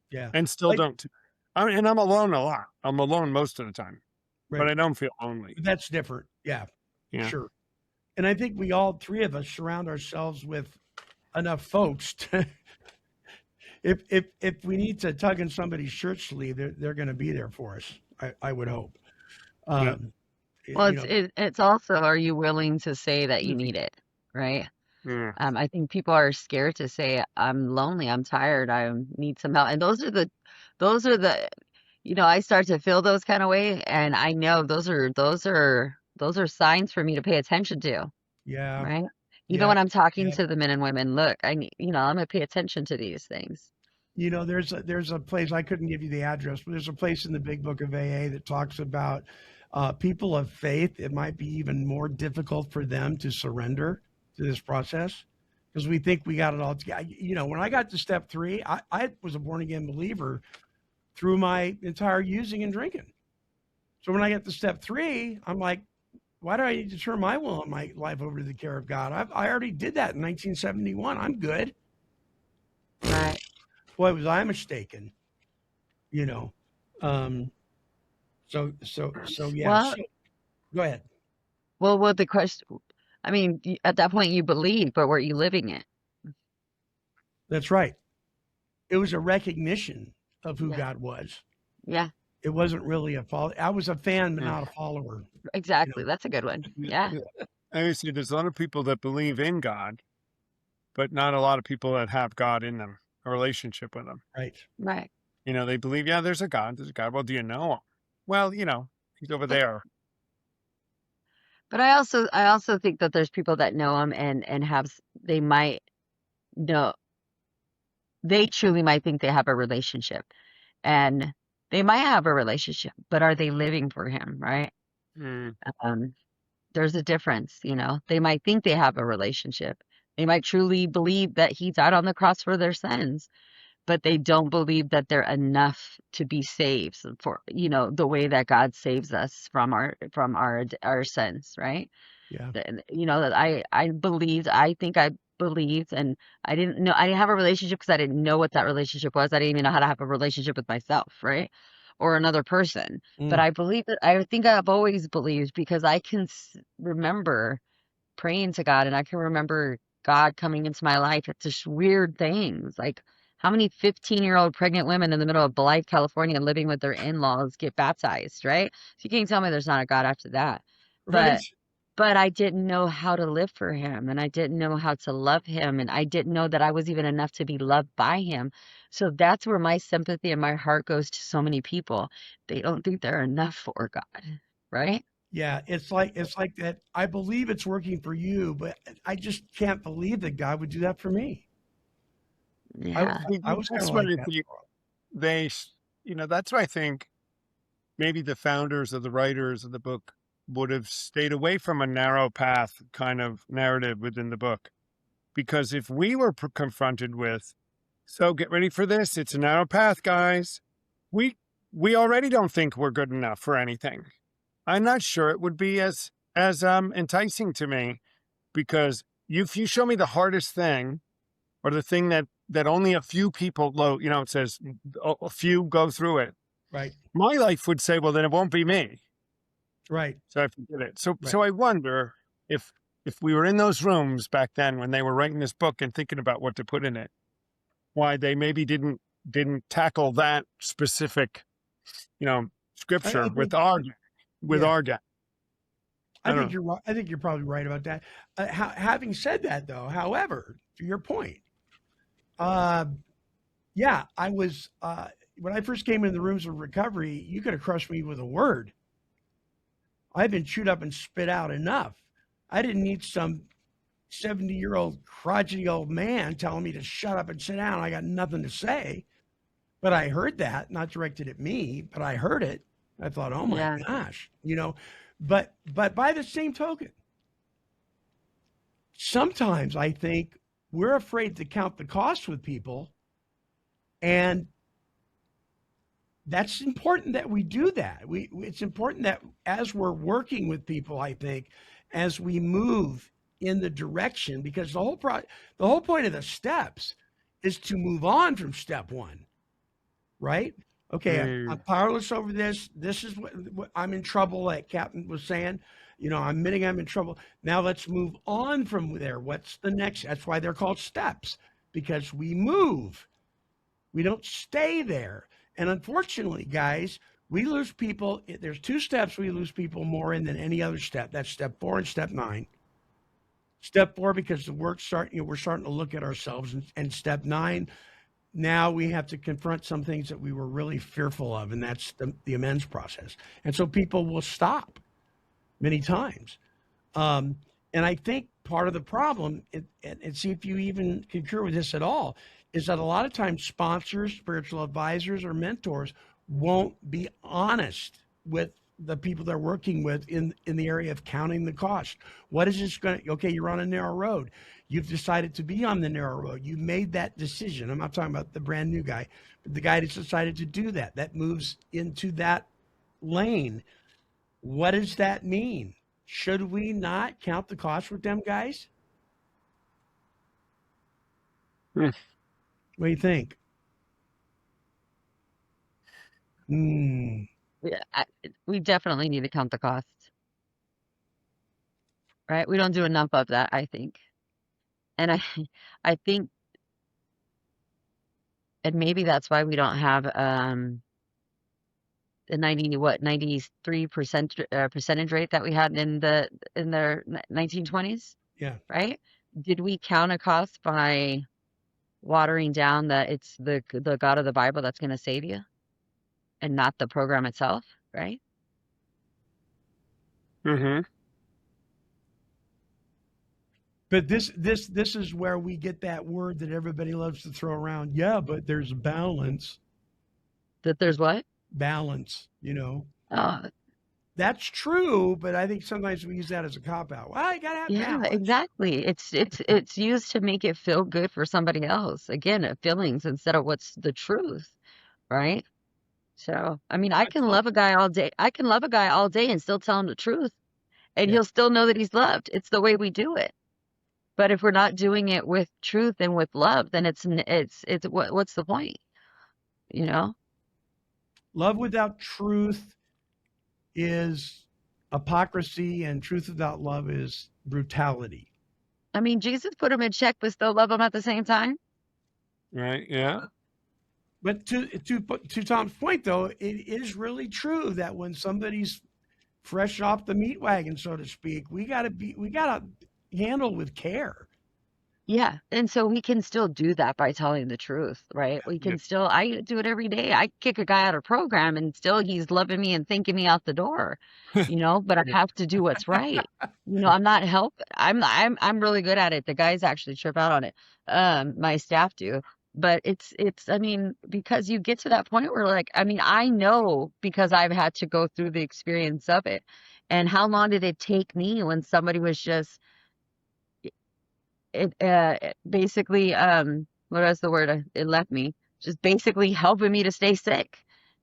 Yeah. and still Like, don't. And I'm alone a lot. I'm alone most of the time, but right. I don't feel lonely. That's different. Yeah. Yeah. Sure. And I think we all three of us surround ourselves with enough folks to, if we need to tug in somebody's shirt sleeve, they're going to be there for us. I would hope. Yeah. Well, You know, it's also, are you willing to say that you need it, right? Yeah. I think people are scared to say, I'm lonely, I'm tired, I need some help. And those are the, I start to feel those kind of way, and I know those are signs for me to pay attention to, yeah. right? Yeah. Even when I'm talking Yeah. to the men and women, look, I need, I'm gonna pay attention to these things. You know, there's a place, I couldn't give you the address, but there's a place in the Big Book of AA that talks about people of faith. It might be even more difficult for them to surrender to this process because we think we got it all together. You know, when I got to step 3, I was a born again believer through my entire using and drinking. So when I get to step 3, I'm like, why do I need to turn my will and my life over to the care of God? I already did that in 1971. I'm good. Right. Boy, was I mistaken, you know. So yeah. Well, So, go ahead. well, what the question, I mean, at that point you believe, but were you living it? That's right. It was a recognition of who Yeah. God was. Yeah, It wasn't really a follow. I was a fan, but Yeah. not a follower. exactly. That's a good one. Yeah, I always say there's a lot of people that believe in God, but not a lot of people that have God in them, a relationship with Him. Right. right. They believe, yeah, there's a God. There's a God. Well, do you know Him? Well, He's over there. But I also think that there's people that know him and they might know, they truly might think they have a relationship, and they might have a relationship, but are they living for him, right? Mm. There's a difference, they might think they have a relationship. They might truly believe that he died on the cross for their sins, but they don't believe that they're enough to be saved for, the way that God saves us from our sins, right? Yeah. That I think I believed, and I didn't have a relationship because I didn't know what that relationship was. I didn't even know how to have a relationship with myself, right? Or another person. But I believe that, I think I've always believed, because I can remember praying to God, and I can remember God coming into my life at just weird things. Like How many 15-year-old pregnant women in the middle of Blythe, California, living with their in-laws get baptized, right? So you can't tell me there's not a God after that. Right. But I didn't know how to live for him, and I didn't know how to love him, and I didn't know that I was even enough to be loved by him. So that's where my sympathy and my heart goes to so many people. They don't think they're enough for God, right? Yeah, it's like that. I believe it's working for you, but I just can't believe that God would do that for me. Yeah. I was kind That's of what like I that. think that's why I think maybe the founders or the writers of the book would have stayed away from a narrow path kind of narrative within the book. Because if we were confronted with, so get ready for this, it's a narrow path, guys. We already don't think we're good enough for anything. I'm not sure it would be as enticing to me, because if you show me the hardest thing, or the thing that only a few people it says a few go through it. Right. My life would say, well, then it won't be me. Right. So I forget it. So Right. so I wonder if we were in those rooms back then when they were writing this book and thinking about what to put in it, why they maybe didn't tackle that specific, scripture think- with our Yeah. I I don't think you're right. I think you're probably right about that. Having said that, though, however, to your point, yeah, I was when I first came into the rooms of recovery, you could have crushed me with a word. I've been chewed up and spit out enough. I didn't need some 70-year-old crotchety old man telling me to shut up and sit down. I got nothing to say. But I heard that, not directed at me, but I heard it. I thought, oh my Yeah. gosh, But by the same token, sometimes I think we're afraid to count the cost with people, and that's important that we do that. It's important that as we're working with people, I think, as we move in the direction, because the whole point of the steps is to move on from step one, right? Okay, I'm powerless over this. This is what I'm in trouble, like Captain was saying. I'm admitting I'm in trouble. Now let's move on from there. What's the next? That's why they're called steps, because we move. We don't stay there. And unfortunately, guys, we lose people. There's 2 steps we lose people more in than any other step. That's step 4 and step 9. Step 4, because the work's starting, we're starting to look at ourselves. And step 9, now we have to confront some things that we were really fearful of, and that's the amends process. And so people will stop many times. And I think part of the problem, and see if you even concur with this at all, is that a lot of times sponsors, spiritual advisors, or mentors won't be honest with the people they're working with in the area of counting the cost. What is this going to, okay, you're on a narrow road. You've decided to be on the narrow road. You made that decision. I'm not talking about the brand new guy, but the guy that's decided to do that. That moves into that lane. What does that mean? Should we not count the cost with them guys? Hmm. What do you think? Yeah, we definitely need to count the costs, right? We don't do enough of that, I think. And I think, and maybe that's why we don't have the 93% percentage rate that we had in the 1920s, Yeah. right? Did we count a cost by watering down that it's the God of the Bible that's going to save you, and not the program itself, right? Mm-hmm. But this is where we get that word that everybody loves to throw around. Yeah, but there's balance. That there's what? Balance, Oh, That's true, but I think sometimes we use that as a cop-out. Well, you gotta have yeah, balance. exactly. It's used to make it feel good for somebody else. Again, feelings instead of what's the truth, right? So, I mean, I can love a guy all day. I can love a guy all day and still tell him the truth, and Yeah. he'll still know that he's loved. It's the way we do it. But if we're not doing it with truth and with love, then it's what's the point? Love without truth is hypocrisy, and truth without love is brutality. I mean, Jesus put him in check, but still love him at the same time. Right. Yeah. But to Tom's point, though, it is really true that when somebody's fresh off the meat wagon, so to speak, we gotta handle with care. Yeah. And so we can still do that by telling the truth, right? We Yeah. can still, I do it every day. I kick a guy out of program and still he's loving me and thanking me out the door, but I have to do what's right. I'm not I'm really good at it. The guys actually trip out on it. My staff do. But I mean, because you get to that point where like, I mean, I know because I've had to go through the experience of it. And how long did it take me when somebody was just basically what was the word it left me, just basically helping me to stay sick,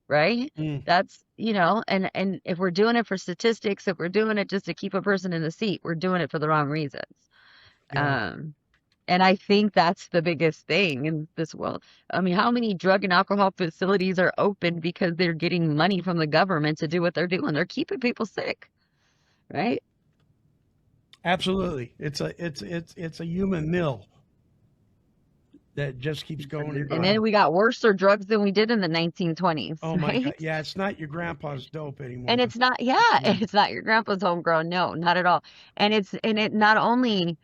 right? Mm. That's and if we're doing it for statistics, if we're doing it just to keep a person in the seat, we're doing it for the wrong reasons. Yeah. And I think that's the biggest thing in this world. I mean, how many drug and alcohol facilities are open because they're getting money from the government to do what they're doing? They're keeping people sick, right? Absolutely. It's a human mill that just keeps going and And going. then we got worser drugs than we did in the 1920s, Oh my right? God. Yeah, it's not your grandpa's dope anymore. And it's not, it's not your grandpa's homegrown. No, not at all. And it not only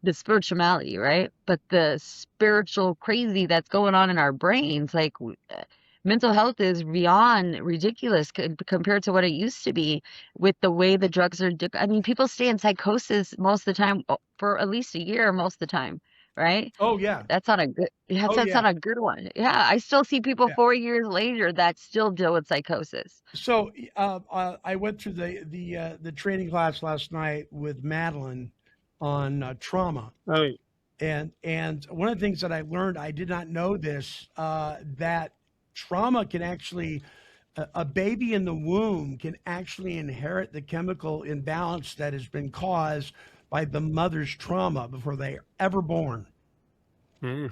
the spirituality, right? But the spiritual crazy that's going on in our brains. Like mental health is beyond ridiculous compared to what it used to be with the way the drugs are. I mean, people stay in psychosis most of the time for at least a year, most of the time, right? Oh yeah. That's not a good. That's Oh, yeah. not a good one. Yeah, I still see people Yeah. 4 years later that still deal with psychosis. So I went through the training class last night with Madeline on trauma. Right. And one of the things that I learned, I did not know this, that trauma can actually, a baby in the womb can actually inherit the chemical imbalance that has been caused by the mother's trauma before they are ever born. Mm.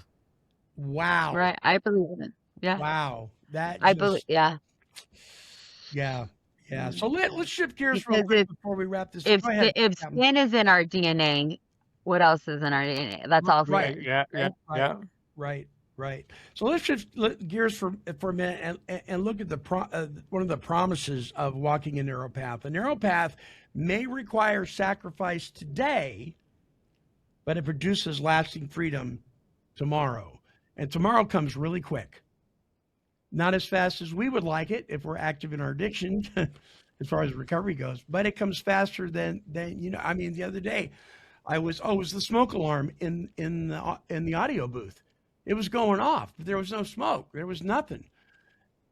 Wow. Right, I believe in it. Yeah, Wow. I believe. Yeah, Yeah. Yeah. So let's shift gears real because quick before we wrap this. if Go ahead. if Captain. sin is in our DNA, what else is in our DNA? That's all. Right. sin. Yeah. Yeah. Right. Yeah. Right. So let's shift gears for a minute and look at one of the promises of walking a narrow path. A narrow path may require sacrifice today, but it produces lasting freedom tomorrow. And tomorrow comes really quick. Not as fast as we would like it if we're active in our addiction, as far as recovery goes, but it comes faster than I mean, the other day, it was the smoke alarm in the audio booth. It was going off, but there was no smoke. There was nothing.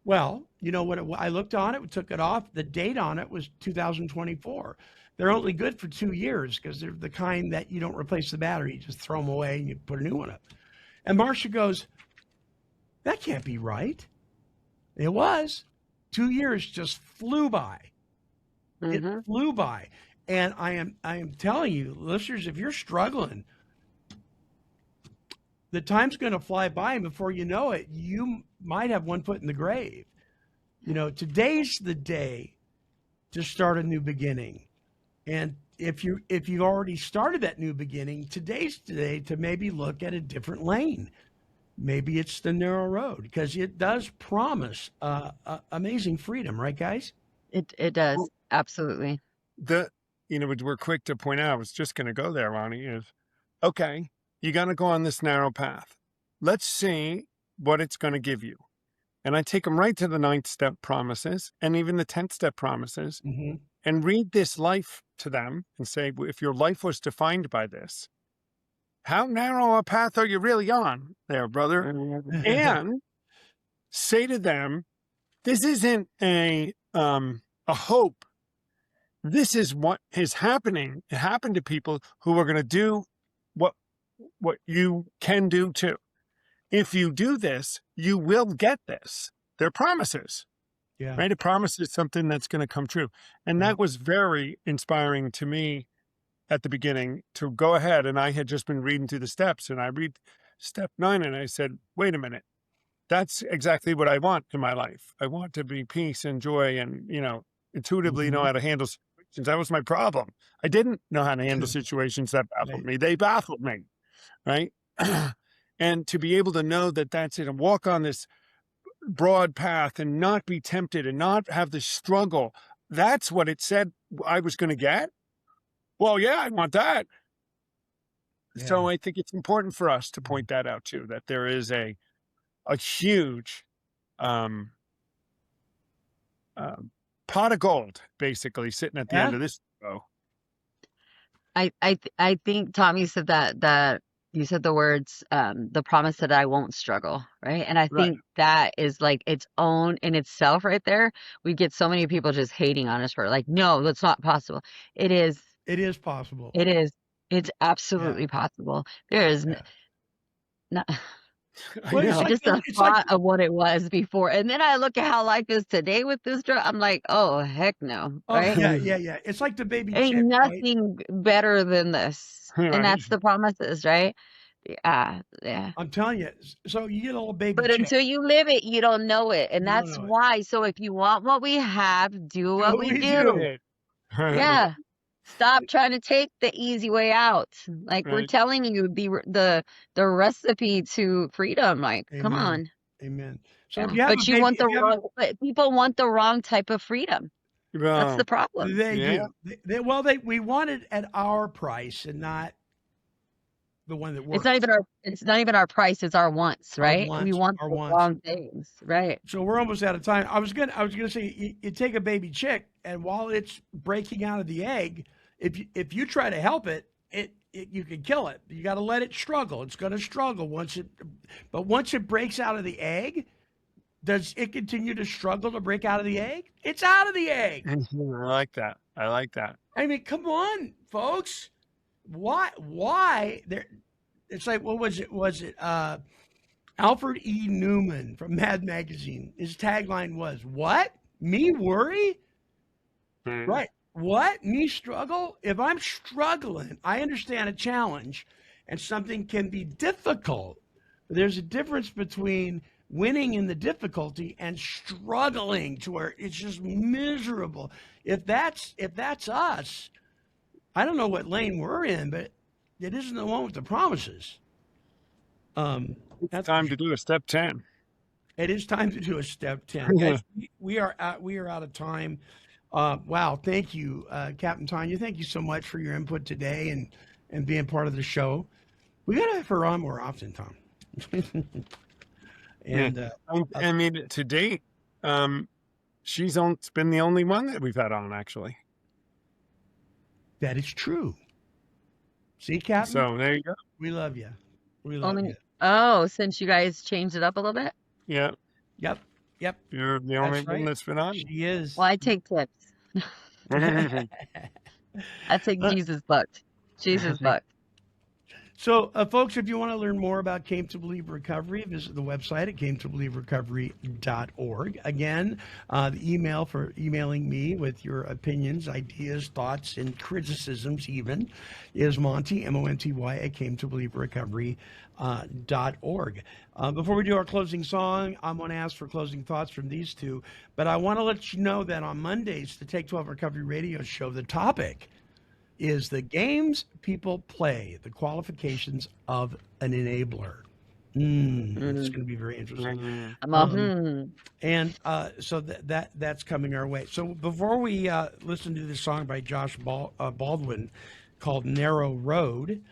Well, you know what? I looked on it, we took it off. The date on it was 2024. They're only good for 2 years because they're the kind that you don't replace the battery. You just throw them away and you put a new one up. And Marcia goes, that can't be right. It was. 2 years just flew by. It Mhm. flew by. And I am telling you, listeners, if you're struggling, the time's going to fly by, and before you know it, you might have one foot in the grave. Today's the day to start a new beginning. And if you've already started that new beginning, today's the day to maybe look at a different lane. Maybe it's the narrow road, because it does promise amazing freedom, right, guys? It does absolutely. What we're quick to point out, I was just going to go there, Ronnie, is okay, you're going to go on this narrow path. Let's see what it's going to give you. And I take them right to the 9th step promises and even the 10th step promises Mm-hmm. and read this life to them and say, if your life was defined by this, how narrow a path are you really on there, brother? And say to them, this isn't a hope. This is what is happening. It happened to people who are going to do what you can do too. If you do this, you will get this. They're promises, Yeah. right? It promises something that's going to come true. And that was very inspiring to me at the beginning to go ahead. And I had just been reading through the steps, and I read step 9 and I said, wait a minute, that's exactly what I want in my life. I want to be peace and joy and, intuitively know how to handle situations. That was my problem. I didn't know how to handle situations that baffled me. They baffled me, right? And to be able to know that that's it and walk on this broad path and not be tempted and not have the struggle. That's what it said I was going to get. Well, yeah, I want that. So I think it's important for us to point that out too, that there is a huge pot of gold basically sitting at the end of this show. I think Tommy said that you said the words the promise that I won't struggle, right? And I think that is like its own in itself right there. We get so many people just hating on us for like, no, that's not possible. It is possible. It is. It's absolutely possible. There is not Well, it's like- just a it's thought like- of what it was before. And then I look at how life is today with this drug. I'm like, oh, heck no. Oh, Right? yeah. It's like the baby Ain't chick, right? nothing better than this. Right. And that's the promises, right? Yeah. I'm telling you. So you get a little baby But chick. until you live it, you don't know it. And You don't that's know it. why. So if you want what we have, do what we do. Yeah. Stop trying to take the easy way out. Like we're Right. telling you the recipe to freedom. Like, come Amen. on. Amen. So Yeah. if you have But a you want baby- the if you have a- wrong. But people want the wrong type of freedom. That's Well, the problem. They Yeah. do. We want it at our price and not the one that works. It's not even our price. It's our wants, right? We wants, want our the wants. wrong things, right? So we're almost out of time. I was gonna say you take a baby chick, and while it's breaking out of the egg, if you try to help it, you can kill it. You got to let it struggle. It's going to struggle once it breaks out of the egg. Does it continue to struggle to break out of the egg? It's out of the egg. I like that. I like that. I mean, come on, folks. Why there? It's like, what was it? Was it Alfred E. Newman from Mad Magazine? His tagline was, "What? Me worry? Right? What? Me struggle? If I'm struggling, I understand a challenge, and something can be difficult. But there's a difference between winning in the difficulty and struggling to where it's just miserable. If that's us." I don't know what lane we're in, but it isn't the one with the promises. It's time to do a step 10. It is time to do a step 10. Guys, we are out of time. Wow, thank you, Captain Tanya. Thank you so much for your input today and being part of the show. We got to have her on more often, Tom. And I mean, to date, she's been the only one that we've had on, actually. that is true. See, Captain, So there you go. we love you. We love Only- you. Oh, since you guys changed it up a little bit? Yeah, Yep. you're the only That's one right. that's been on. She is. Well, I take tips. I take Jesus bucks. Jesus bucks. So, folks, if you want to learn more about Came to Believe Recovery, visit the website at cametobelieverecovery.org. Again, the email for emailing me with your opinions, ideas, thoughts, and criticisms even is Monty, M-O-N-T-Y, at cametobelieverecovery.org. Before we do our closing song, I'm going to ask for closing thoughts from these two, but I want to let you know that on Mondays, the Take 12 Recovery Radio Show, the topic is the games people play, the qualifications of an enabler. It's going to be very interesting. I'm all, And so that's coming our way. So before we listen to this song by Josh Baldwin called Narrow Road,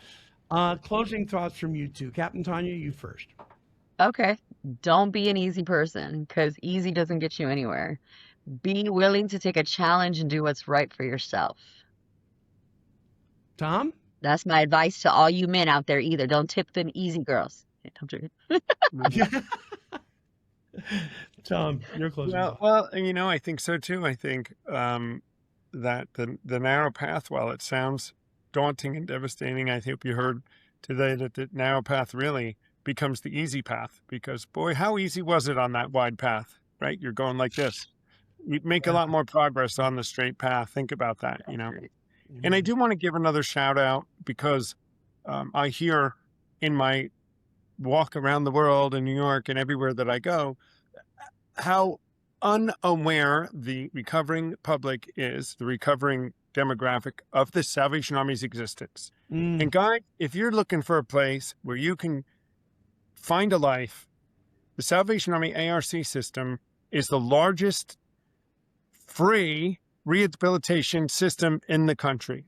closing thoughts from you two. Captain Tanya, you first. Okay. Don't be an easy person because easy doesn't get you anywhere. Be willing to take a challenge and do what's right for yourself. Tom? That's my advice to all you men out there either. Don't tip them easy girls. I'm joking. Tom, your closing thoughts. Well, I think so too. I think that the narrow path, while it sounds daunting and devastating, I hope you heard today that the narrow path really becomes the easy path, because boy, how easy was it on that wide path, right? You're going like this. You'd make a lot more progress on the straight path. Think about that, And I do want to give another shout out because I hear in my walk around the world in New York and everywhere that I go, how unaware the recovering public is, the recovering demographic of the Salvation Army's existence. And guys, if you're looking for a place where you can Find a Life, the Salvation Army ARC system is the largest free rehabilitation system in the country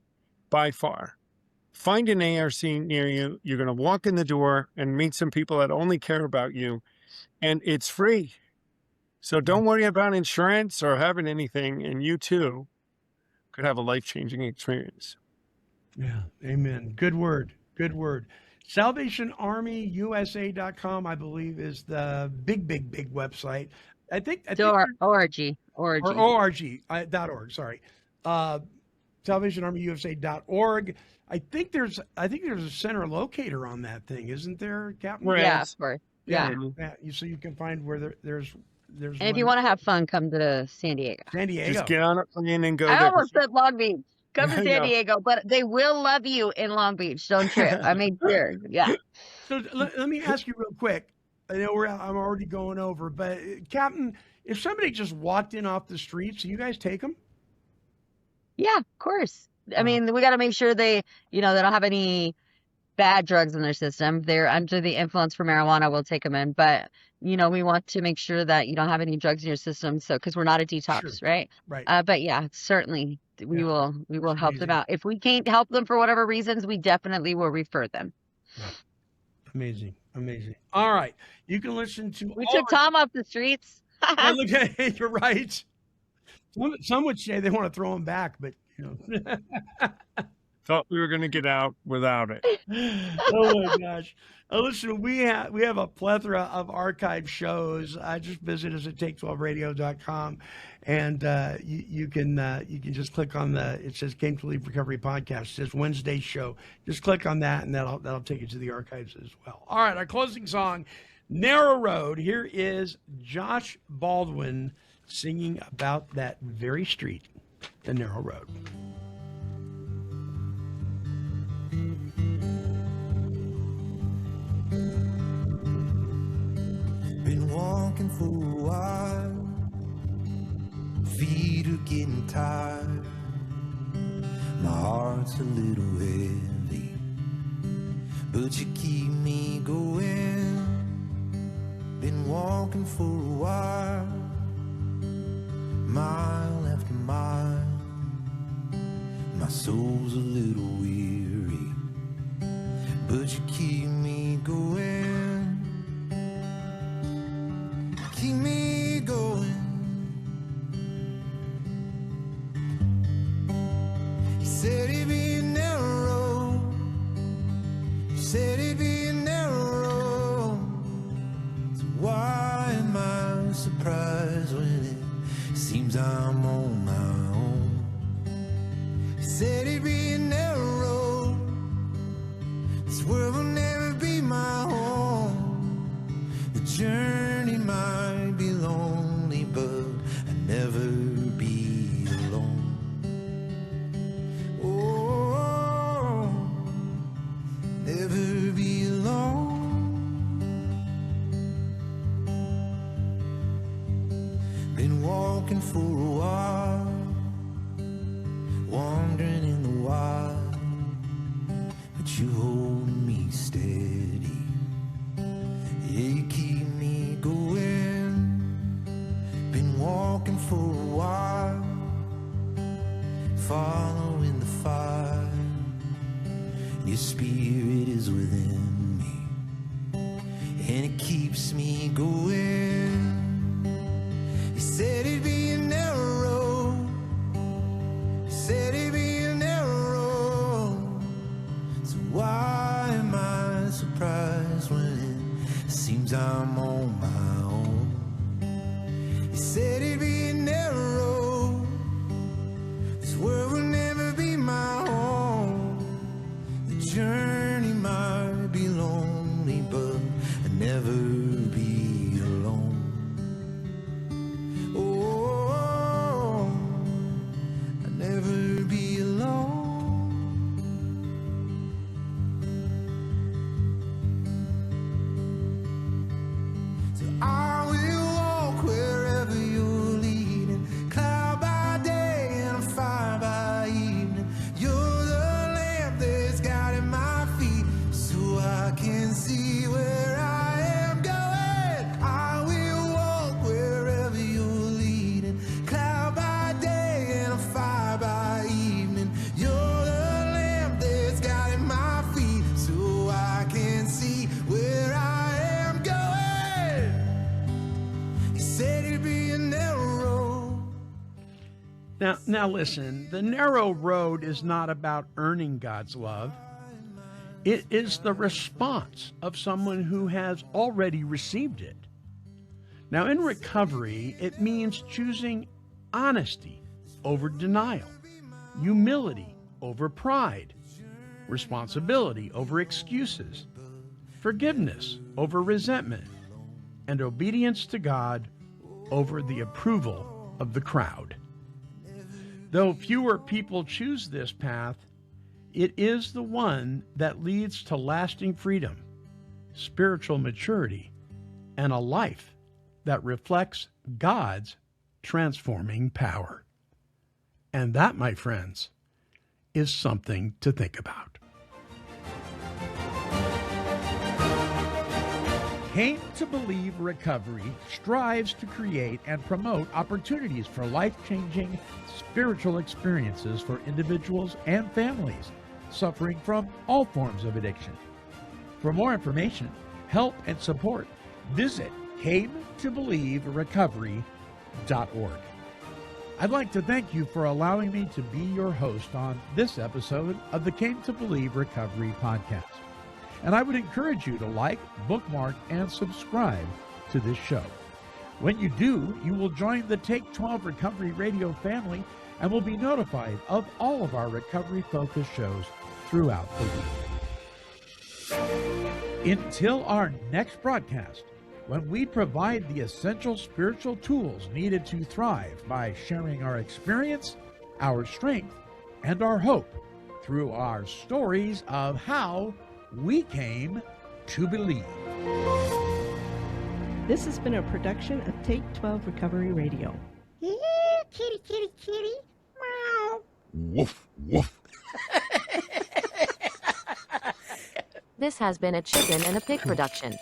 by far. Find an ARC near you. You're going to walk in the door and meet some people that only care about you, and it's free. So don't worry about insurance or having anything, and you too could have a life-changing experience. Yeah, amen. Good word. Good word. SalvationArmyUSA.com, I believe, is the big website. I think ORG. or ORG, .org, sorry. SalvationArmyUSA.org. I think there's a center locator on that thing, isn't there, Captain? Where Yeah, else? of course. Yeah. So you can find where there's And if one- you want to have fun, come to San Diego. San Diego. Just get on a plane and go I there. almost said Long Beach. Come to I San know. Diego, but they will love you in Long Beach. Don't trip. I made sure. Yeah. So let me ask you real quick. I know I'm already going over, but Captain, if somebody just walked in off the streets, do you guys take them? Yeah, of course. I Wow. mean, we got to make sure they don't have any bad drugs in their system. If they're under the influence for marijuana, we'll take them in. But, we want to make sure that you don't have any drugs in your system. So, because we're not a detox, Sure. right? Right. But yeah, certainly we Yeah. will help them Amazing. out. If we can't help them for whatever reasons, we definitely will refer them. Amazing. All right. You can listen to We all took Tom off the streets. Yeah, look at it, you're right. Some would say they want to throw him back, but Thought we were going to get out without it. Oh my gosh. Listen, we have a plethora of archive shows. Just visit us at take12radio.com, and you can just click on it says Came to Leave Recovery Podcast. It says Wednesday show. Just click on that, and that'll take you to the archives as well. All right, our closing song, Narrow Road. Here is Josh Baldwin singing about that very street, the Narrow Road. Been walking for a while, feet are getting tired, my heart's a little heavy, but you keep me going. Been walking for a while, mile after mile, my soul's a little weary, but you keep me going. Keep me going. You said it'd be narrow. You said it'd be narrow. So why am I surprised when it seems I'm on my own? You said it'd be narrow. This world will never be my home. The journey might be lonely, but I'll never be alone. Oh, never be alone. Been walking for a while, wandering in the wild, but you hold me steady. Yeah, you keep me going. Been walking for a while, following the fire. Your spirit is within me, and it keeps me going. You said it'd be a narrow, you said it'd be a narrow. So why am I surprised when it seems I'm on my own? You said it'd be narrow. This world will never be my home. The journey might be lonely, but I'll never be alone. Oh, I'll never be alone. So I will walk wherever you're leading, cloud by day and fire by evening. You're the lamp that's guiding my Now listen, the narrow road is not about earning God's love. It is the response of someone who has already received it. Now, in recovery, it means choosing honesty over denial, humility over pride, responsibility over excuses, forgiveness over resentment, and obedience to God over the approval of the crowd. Though fewer people choose this path, it is the one that leads to lasting freedom, spiritual maturity, and a life that reflects God's transforming power. And that, my friends, is something to think about. Came to Believe Recovery strives to create and promote opportunities for life-changing spiritual experiences for individuals and families suffering from all forms of addiction. For more information, help, and support, visit cametobelieverecovery.org. I'd like to thank you for allowing me to be your host on this episode of the Came to Believe Recovery podcast. And I would encourage you to like, bookmark, and subscribe to this show. When you do, you will join the Take 12 Recovery Radio family and will be notified of all of our recovery-focused shows throughout the week. Until our next broadcast, when we provide the essential spiritual tools needed to thrive by sharing our experience, our strength, and our hope through our stories of how we came to believe. This has been a production of Take 12 Recovery Radio. Yeah, kitty, kitty, kitty. Meow. Woof, woof. This has been a Chicken and a Pig production.